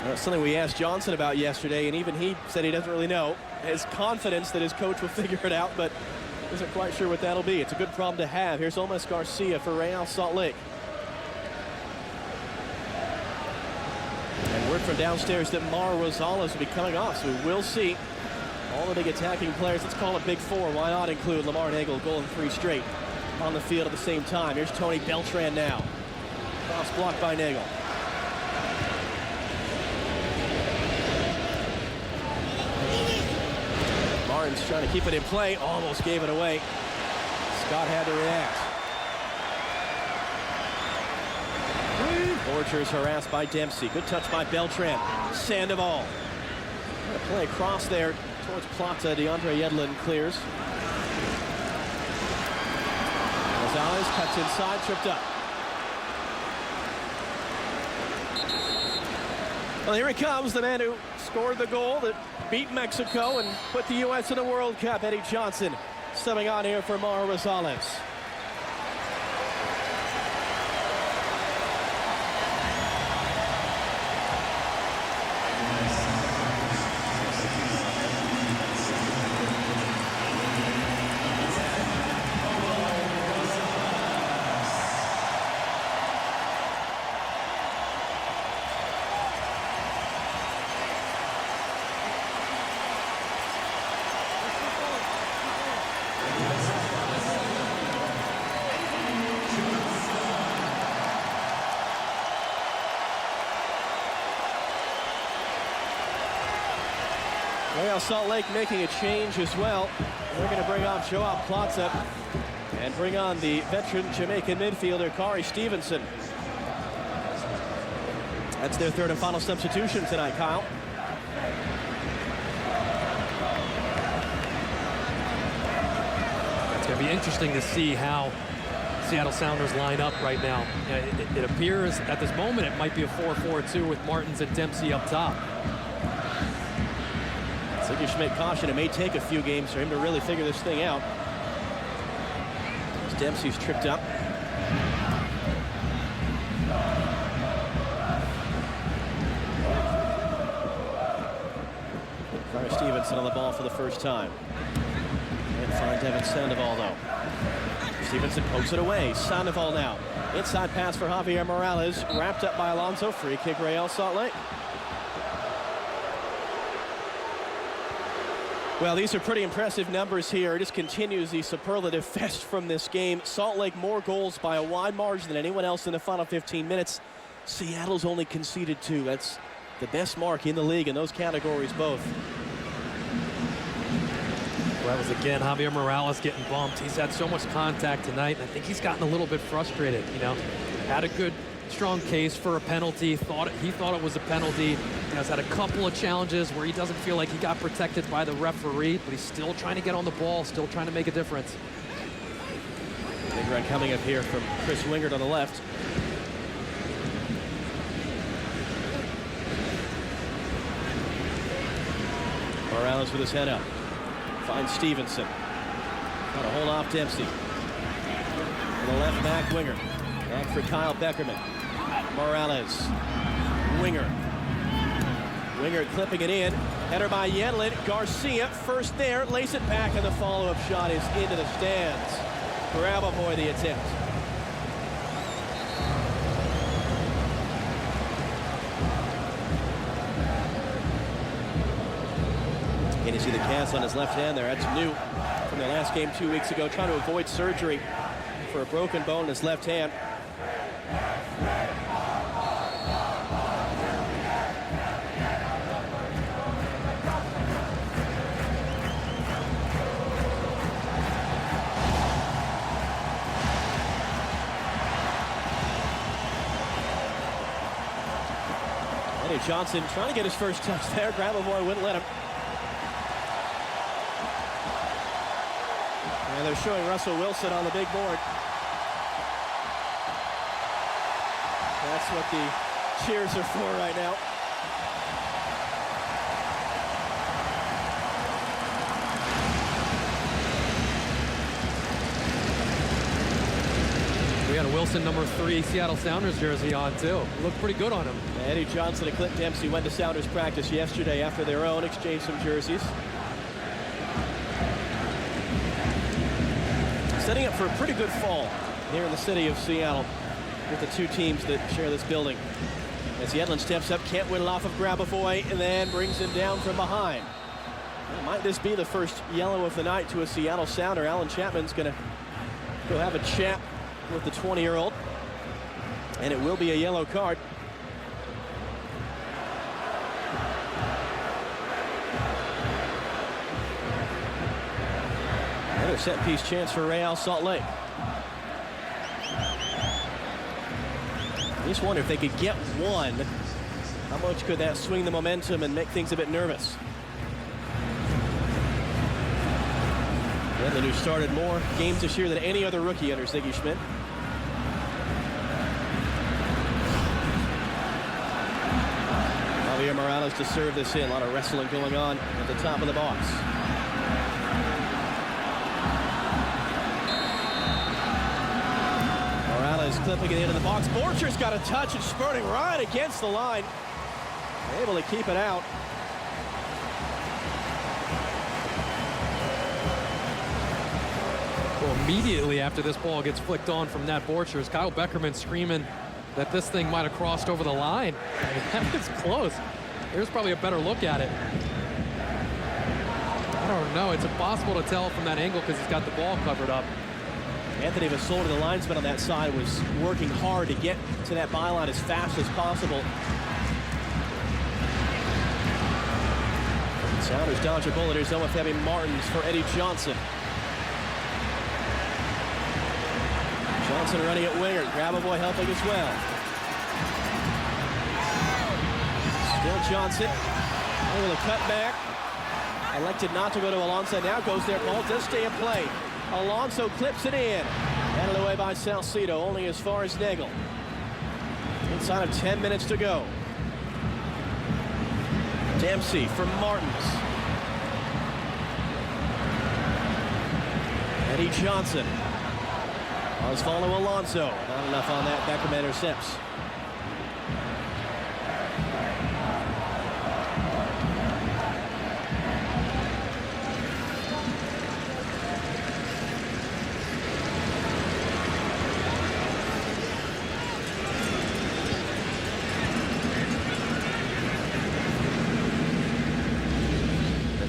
That's something we asked Johnson about yesterday, and even he said he doesn't really know. His confidence that his coach will figure it out, but isn't quite sure what that'll be. It's a good problem to have. Here's Omar Garcia for Real Salt Lake. And word from downstairs that Mar Rosales will be coming off, so we will see all the big attacking players. Let's call it Big Four. Why not include Lamar Nagel, goal in 3 straight on the field at the same time. Here's Tony Beltran now. Cross blocked by Nagel. Martins trying to keep it in play, almost gave it away. Scott had to react. Borchers harassed by Dempsey. Good touch by Beltran. Sandoval. Play across there towards Plata. DeAndre Yedlin clears. Gonzalez cuts inside, tripped up. Well, here he comes, the man who scored the goal that beat Mexico and put the U.S. in the World Cup. Eddie Johnson subbing on here for Mauro Rosales. Real Salt Lake making a change as well. They're going to bring off Joao Plata and bring on the veteran Jamaican midfielder Kari Stevenson. That's their third and final substitution tonight, Kyle. It's going to be interesting to see how Seattle Sounders line up right now. It appears at this moment it might be a 4-4-2 with Martins and Dempsey up top. Siggy Schmidt caution it may take a few games for him to really figure this thing out. As Dempsey's tripped up. Kari Stevenson on the ball for the first time. And find Devin Sandoval though. Stevenson pokes it away. Sandoval now. Inside pass for Javier Morales. Wrapped up by Alonso. Free kick Real Salt Lake. Well, these are pretty impressive numbers here. It just continues the superlative fest from this game. Salt Lake more goals by a wide margin than anyone else in the final 15 minutes. Seattle's only conceded 2. That's the best mark in the league in those categories both. Well, that was again Javier Morales getting bumped. He's had so much contact tonight, and I think he's gotten a little bit frustrated. You know, had a good, strong case for a penalty. He thought it was a penalty. You know, he's had a couple of challenges where he doesn't feel like he got protected by the referee, but he's still trying to get on the ball, still trying to make a difference. Big run coming up here from Chris Wingard on the left. Morales with his head up. Finds Stevenson. Got to hold off Dempsey. And the left back Winger. Back for Kyle Beckerman. Morales. Winger. Winger clipping it in. Header by Yedlin. Garcia first there. Lace it back, and the follow-up shot is into the stands. Grabavoy the attempt. And you see the cast on his left hand there. That's new from the last game 2 weeks ago. Trying to avoid surgery for a broken bone in his left hand. Eddie Johnson trying to get his first touch there. Grabavoy wouldn't let him. And they're showing Russell Wilson on the big board. That's what the cheers are for right now. We had a Wilson number 3 Seattle Sounders jersey on too. Looked pretty good on him. Eddie Johnson and Clint Dempsey went to Sounders practice yesterday after their own, exchanged some jerseys. Setting up for a pretty good fall here in the city of Seattle with the two teams that share this building. As Yedlin steps up, can't win it off of Grabavoy, and then brings him down from behind. Well, might this be the first yellow of the night to a Seattle Sounder? Alan Chapman's going to go have a chat with the 20-year-old, and it will be a yellow card. Another set-piece chance for Real Salt Lake. I just wonder if they could get one. How much could that swing the momentum and make things a bit nervous? Redmond, who started more games this year than any other rookie under Ziggy Schmidt. Javier Morales to serve this in. A lot of wrestling going on at the top of the box. Morales clipping it into the box. Borcher's got a touch and spurting right against the line. Able to keep it out. Well, immediately after this ball gets flicked on from Nat Borchers, Kyle Beckerman screaming that this thing might have crossed over the line. I mean, that was close. There's probably a better look at it. I don't know. It's impossible to tell from that angle because he's got the ball covered up. Anthony Vasolda, the linesman on that side, was working hard to get to that byline as fast as possible. Sounders dodge a bullet. Here's Omofemi Martins for Eddie Johnson. Johnson running at winger. Grabavoy helping as well. Still Johnson. Able to cut back. Elected not to go to Alonso. Now goes there. Ball does stay in play. Alonso clips it in. Handed away by Salcido. Only as far as Nagel. Inside of 10 minutes to go. Dempsey from Martins. Eddie Johnson. Osvaldo Alonso. Not enough on that. Beckerman intercepts.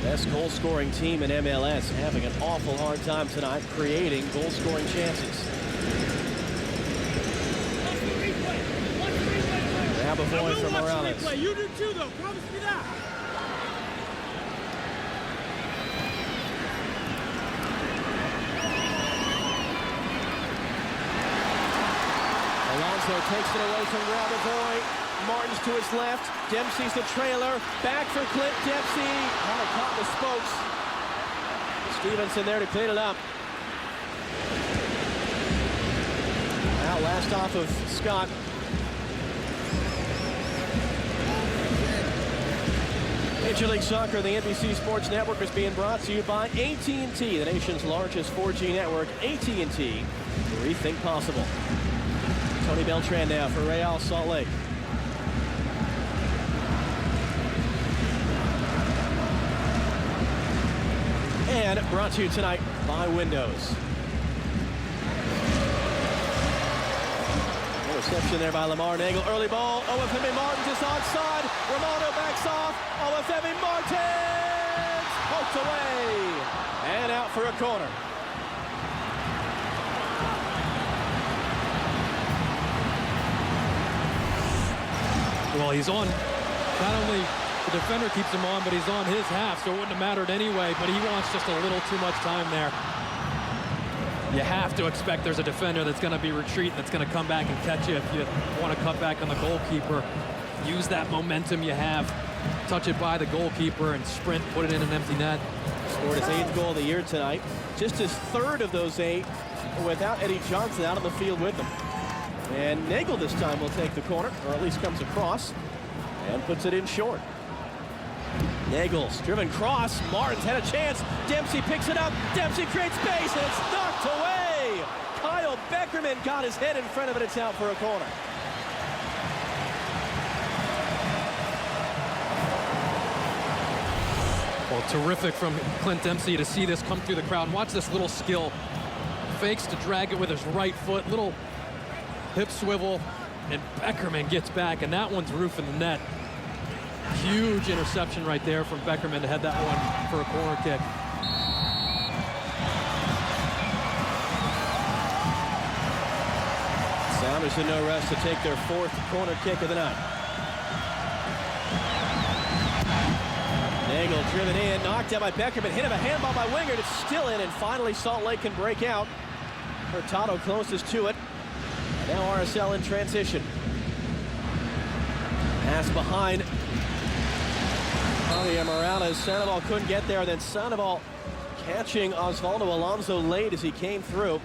Best goal-scoring team in MLS having an awful hard time tonight creating goal-scoring chances. Now Bavoy from Morales. You do too, though. Promise me that. Alonso takes it away from Grabavoy. Martins to his left. Dempsey's the trailer. Back for Clint Dempsey. Kind of caught the spokes. Stevenson there to clean it up. Now last off of Scott. Major League Soccer, the NBC Sports Network, is being brought to you by AT&T, the nation's largest 4G network. AT&T, rethink possible. Tony Beltran now for Real Salt Lake. And brought to you tonight by Windows. Reception there by Lamar Nagel. Early ball. Omofemi Martins is onside. Romano backs off. Omofemi Martins poked away and out for a corner. Well, he's on. Not only the defender keeps him on, but he's on his half, so it wouldn't have mattered anyway, but he wants just a little too much time there. You have to expect there's a defender that's going to be retreating, that's going to come back and catch you if you want to cut back on the goalkeeper. Use that momentum you have. Touch it by the goalkeeper and sprint, put it in an empty net. Scored his 8th goal of the year tonight. Just his 3rd of those 8 without Eddie Johnson out on the field with him. And Nagel this time will take the corner, or at least comes across, and puts it in short. Nagel's driven cross. Martins had a chance. Dempsey picks it up. Dempsey creates space, and it's knocked away. Kyle Beckerman got his head in front of it. It's out for a corner. Well, terrific from Clint Dempsey to see this come through the crowd. And watch this little skill. Fakes to drag it with his right foot. Little hip swivel. And Beckerman gets back, and that one's roofing the net. Huge interception right there from Beckerman to head that one for a corner kick. Sounders in no rush to take their 4th corner kick of the night. Nagel driven in, knocked out by Beckerman, hit him a handball by Wingard. It's still in, and finally Salt Lake can break out. Hurtado closest to it. And now RSL in transition. Pass behind Javier Morales. Sandoval couldn't get there. Then Sandoval catching Osvaldo Alonso late as he came through.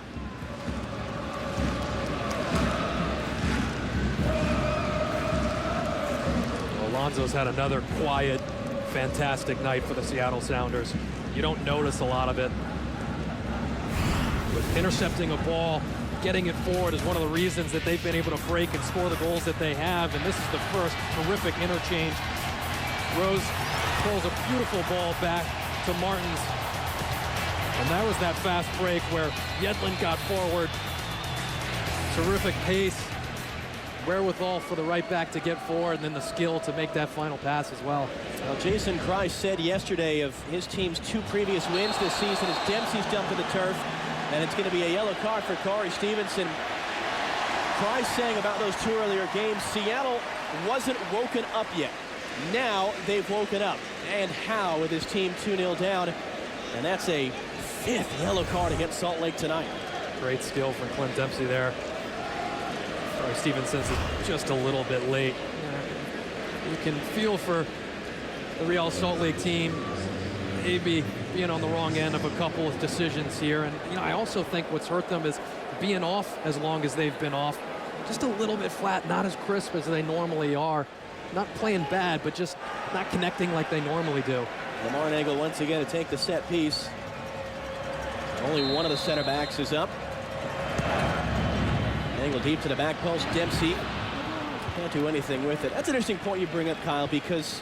Alonso's had another quiet, fantastic night for the Seattle Sounders. You don't notice a lot of it. But intercepting a ball, getting it forward is one of the reasons that they've been able to break and score the goals that they have. And this is the first terrific interchange. Rose throws a beautiful ball back to Martins. And that was that fast break where Yedlin got forward. Terrific pace, wherewithal for the right back to get forward, and then the skill to make that final pass as well. Well, Jason Kreis said yesterday of his team's 2 previous wins this season as Dempsey's dumped to the turf, and it's going to be a yellow card for Corey Stevenson. Kreis saying about those 2 earlier games, Seattle wasn't woken up yet. Now they've woken up. And how with his team 2-0 down, and that's a 5th yellow card against Salt Lake tonight. Great skill from Clint Dempsey there. Corey Stevenson is just a little bit late. You can feel for the Real Salt Lake team maybe being on the wrong end of a couple of decisions here. And I also think what's hurt them is being off as long as they've been off. Just a little bit flat, not as crisp as they normally are. Not playing bad, but just not connecting like they normally do. Lamar Nagel once again to take the set piece. Only one of the center backs is up. Nagel deep to the back post. Dempsey can't do anything with it. That's an interesting point you bring up, Kyle, because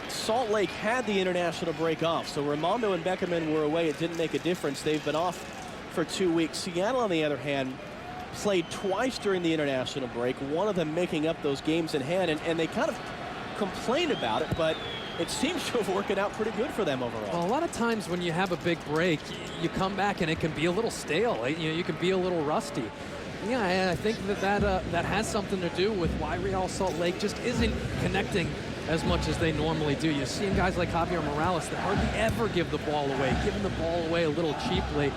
Salt Lake had the international break off. So Raimondo and Beckerman were away. It didn't make a difference. They've been off for 2 weeks. Seattle, on the other hand, played twice during the international break, one of them making up those games in hand, and they kind of complained about it, but it seems to have worked out pretty good for them overall. Well, a lot of times when you have a big break, you come back and it can be a little stale. You can be a little rusty. Yeah, I think that has something to do with why Real Salt Lake just isn't connecting as much as they normally do. You see guys like Javier Morales that hardly ever give the ball away, giving the ball away a little cheaply.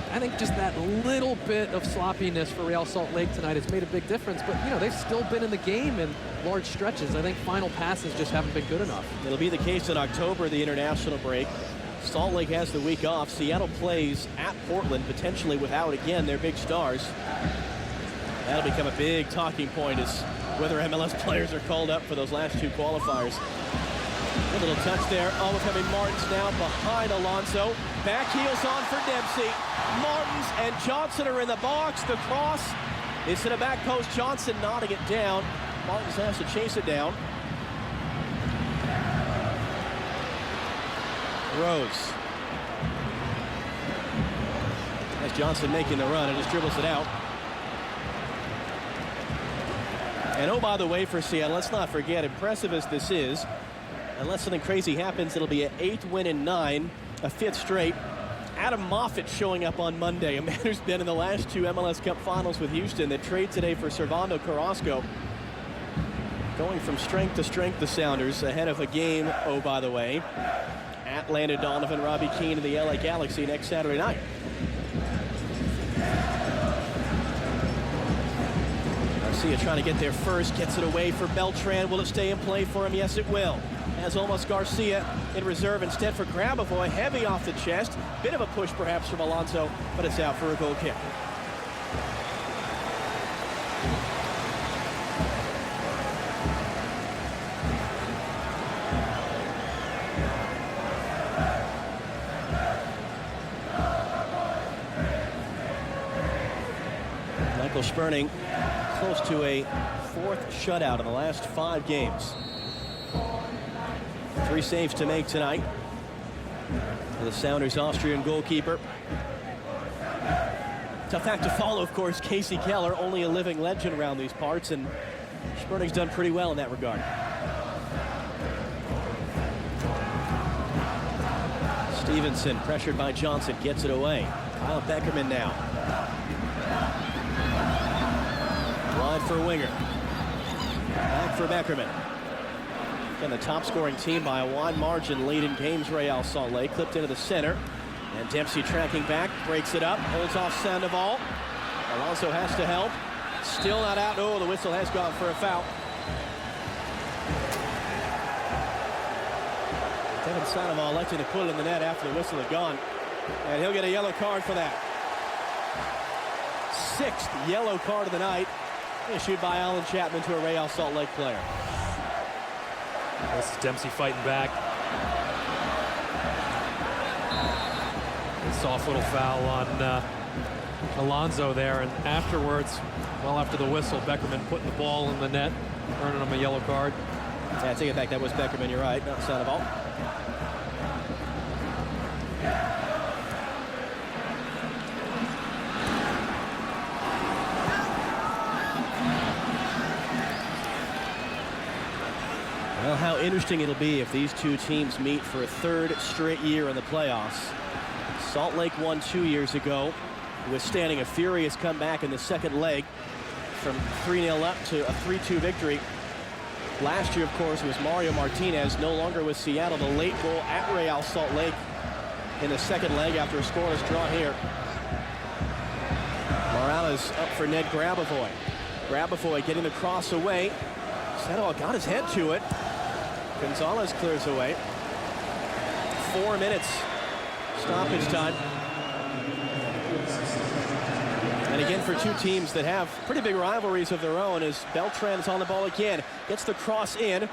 I think just that little bit of sloppiness for Real Salt Lake tonight has made a big difference. But, they've still been in the game in large stretches. I think final passes just haven't been good enough. It'll be the case in October, the international break. Salt Lake has the week off. Seattle plays at Portland, potentially without, again, their big stars. That'll become a big talking point as whether MLS players are called up for those last 2 qualifiers. A little touch there. Overcoming Martins now behind Alonso. Back heels on for Dempsey. Martins and Johnson are in the box. The cross is to the back post. Johnson nodding it down. Martins has to chase it down. Rose. As Johnson making the run and just dribbles it out. And oh, by the way, for Seattle, let's not forget, impressive as this is, unless something crazy happens, it'll be an 8th win in 9, a 5th straight. Adam Moffett showing up on Monday, a man who's been in the last 2 MLS Cup finals with Houston. That trade today for Servando Carrasco. Going from strength to strength, the Sounders, ahead of a game, oh, by the way, at Landon Donovan, Robbie Keane, and the LA Galaxy next Saturday night. Garcia trying to get there first, gets it away for Beltran. Will it stay in play for him? Yes, it will. As almost Garcia in reserve instead for Grabavoy, heavy off the chest. Bit of a push perhaps from Alonso, but it's out for a goal kick. Michael Sperning close to a 4th shutout in the last 5 games. 3 saves to make tonight. The Sounders Austrian goalkeeper. Tough act to follow, of course, Casey Keller, only a living legend around these parts, and Spurning's done pretty well in that regard. Stevenson, pressured by Johnson, gets it away. Kyle Beckerman now. Wide for Winger. Back for Beckerman. And the top scoring team by a wide margin lead in games, Real Salt Lake. Clipped into the center. And Dempsey tracking back, breaks it up, holds off Sandoval. Alonso has to help. Still not out. Oh, the whistle has gone for a foul. Stefan Sandoval electing to put it in the net after the whistle had gone. And he'll get a yellow card for that. 6th yellow card of the night, issued by Alan Chapman to a Real Salt Lake player. This is Dempsey fighting back. A soft little foul on Alonso there, and afterwards, well after the whistle, Beckerman putting the ball in the net, earning him a yellow card. Yeah, I take it back, that was Beckerman, you're right, not Sandoval. Well, how interesting it'll be if these two teams meet for a 3rd straight year in the playoffs. Salt Lake won 2 years ago, withstanding a furious comeback in the second leg from 3-0 up to a 3-2 victory. Last year, of course, it was Mario Martinez, no longer with Seattle, the late goal at Real Salt Lake in the second leg after a scoreless draw here. Morales up for Ned Grabavoy. Grabavoy getting the cross away. Sandoval got his head to it. Gonzalez clears away. 4 minutes stoppage time. And again, for two teams that have pretty big rivalries of their own, as Beltran's on the ball again. Gets the cross in.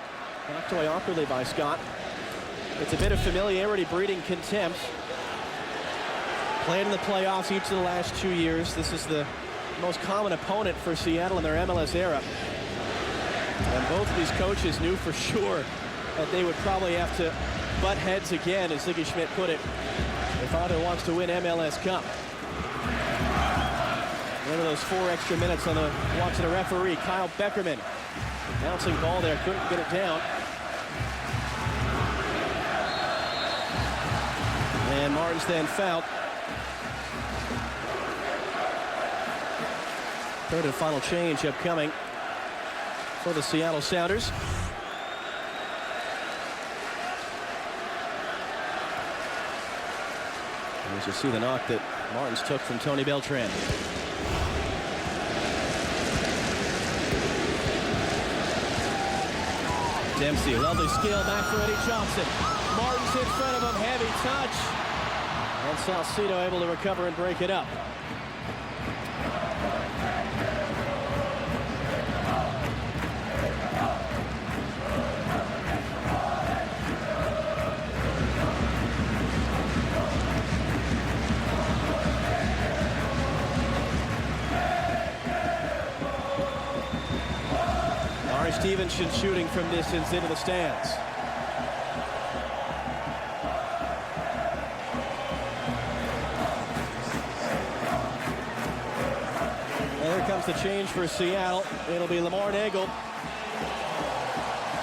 Knocked away awkwardly by Scott. It's a bit of familiarity breeding contempt. Played in the playoffs each of the last 2 years. This is the most common opponent for Seattle in their MLS era. And both of these coaches knew for sure that they would probably have to butt heads again, as Ziggy Schmidt put it, if either wants to win MLS Cup. One of those 4 extra minutes on the watch of the referee, Kyle Beckerman. Bouncing ball there, couldn't get it down. And Martins then fouled. 3rd and final change upcoming for the Seattle Sounders. And as you see the knock that Martins took from Tony Beltran. Dempsey, lovely skill back for Eddie Johnson. Martins in front of him, heavy touch. And Salcido able to recover and break it up. Stevenson shooting from distance into the stands. And here comes the change for Seattle. It'll be Lamar Nagel.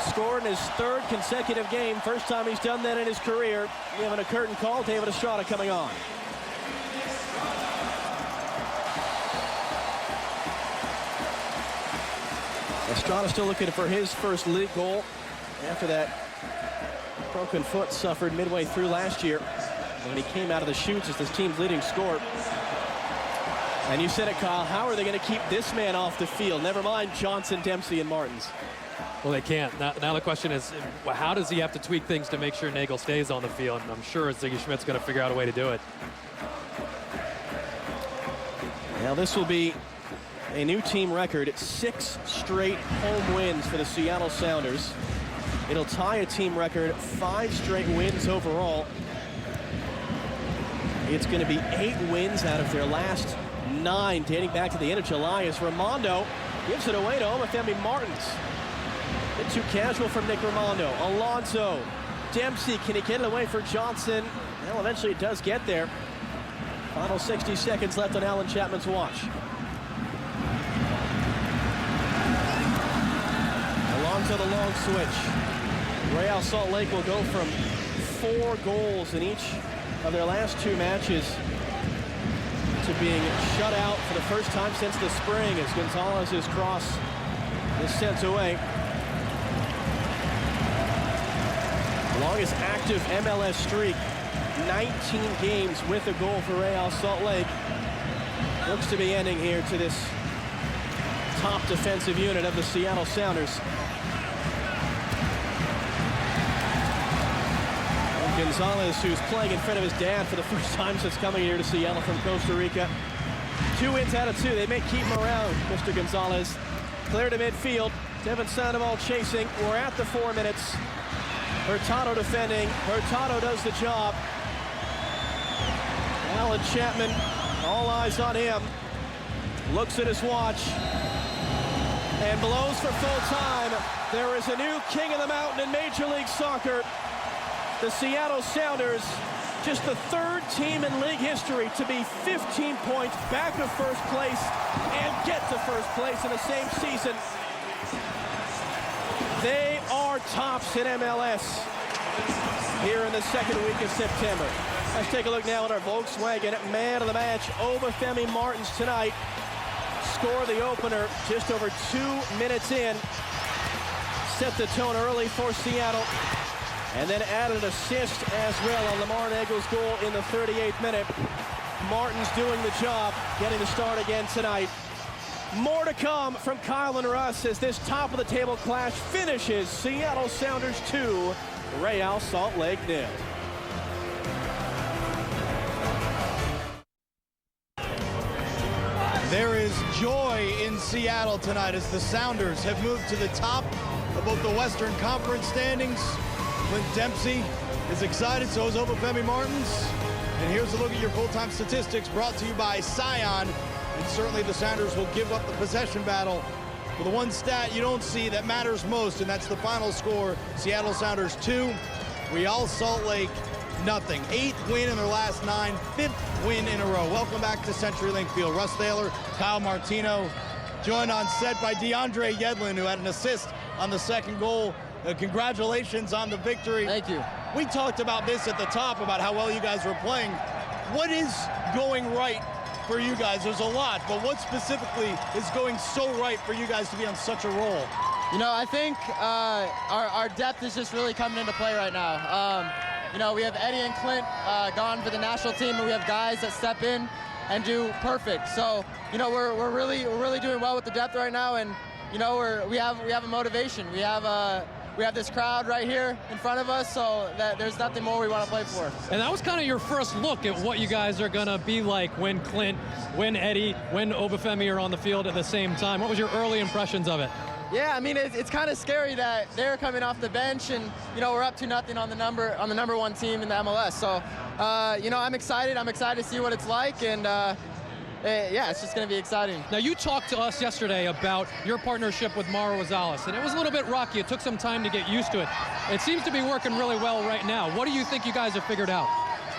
Scored in his 3rd consecutive game. First time he's done that in his career. Given a curtain call, David Estrada coming on. Estrada still looking for his first league goal after that broken foot suffered midway through last year when he came out of the chutes as this team's leading scorer. And you said it, Kyle, how are they going to keep this man off the field? Never mind Johnson, Dempsey, and Martins. Well, they can't. Now the question is, how does he have to tweak things to make sure Nagel stays on the field? And I'm sure Ziggy Schmidt's going to figure out a way to do it. Now this will be a new team record. 6 straight home wins for the Seattle Sounders. It'll tie a team record, 5 straight wins overall. It's going to be 8 wins out of their last 9 dating back to the end of July as Raimondo gives it away to Omofemi Martins. A bit too casual from Nick Raimondo. Alonso, Dempsey, can he get it away for Johnson? Well, eventually it does get there. Final 60 seconds left on Alan Chapman's watch. Alonso the long switch. Real Salt Lake will go from 4 goals in each of their last 2 matches to being shut out for the first time since the spring as Gonzalez's cross is sent away. Longest active MLS streak, 19 games with a goal for Real Salt Lake. Looks to be ending here to this top defensive unit of the Seattle Sounders. Gonzalez, who's playing in front of his dad for the first time since coming here to Seattle from Costa Rica. 2 wins out of 2. They may keep him around, Mr. Gonzalez. Clear to midfield. Devin Sandoval chasing. We're at the 4 minutes. Hurtado defending. Hurtado does the job. Alan Chapman, all eyes on him. Looks at his watch and blows for full time. There is a new king of the mountain in Major League Soccer. The Seattle Sounders, just the 3rd team in league history to be 15 points back of first place and get to first place in the same season. They are tops in MLS here in the 2nd week of September. Let's take a look now at our Volkswagen man of the match, Obafemi Martins tonight. Score the opener just over 2 minutes in. Set the tone early for Seattle. And then added an assist as well on Lamar Nagel's goal in the 38th minute. Martins doing the job, getting the start again tonight. More to come from Kyle and Russ as this top-of-the-table clash finishes Seattle Sounders 2, Real Salt Lake 0. There is joy in Seattle tonight as the Sounders have moved to the top of both the Western Conference standings. Clint Dempsey is excited, so is Obafemi Martins. And here's a look at your full-time statistics brought to you by Scion. And certainly the Sounders will give up the possession battle. But the one stat you don't see that matters most, and that's the final score. Seattle Sounders 2, Real Salt Lake nothing. 8th win in their last 9, 5th win in a row. Welcome back to CenturyLink Field. Russ Thaler, Kyle Martino, joined on set by DeAndre Yedlin, who had an assist on the 2nd goal. Congratulations on the victory. Thank you. We talked about this at the top, about how well you guys were playing. What is going right for you guys? There's a lot, but what specifically is going so right for you guys to be on such a roll? You know, I think our depth is just really coming into play right now. You know, we have Eddie and Clint gone for the national team, and we have guys that step in and do perfect. So, you know, we're really doing well with the depth right now, and you know, we have a motivation. We have this crowd right here in front of us, so that there's nothing more we want to play for. And that was kind of your first look at what you guys are going to be like when Clint, when Eddie, when Obafemi are on the field at the same time. What was your early impressions of it? Yeah, I mean, it's kind of scary that they're coming off the bench, and you know, we're up 2-0 on the number 1 team in the MLS. So, you know, I'm excited. I'm excited to see what it's like, and yeah, it's just going to be exciting. Now, you talked to us yesterday about your partnership with Mauro Rosales, and it was a little bit rocky. It took some time to get used to it. It seems to be working really well right now. What do you think you guys have figured out?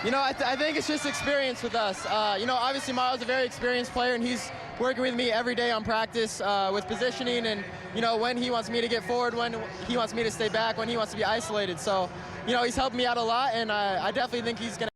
You know, I think it's just experience with us. You know, obviously Mauro's a very experienced player, and he's working with me every day on practice with positioning, and you know, when he wants me to get forward, when he wants me to stay back, when he wants to be isolated. So, you know, he's helped me out a lot, and I definitely think he's going to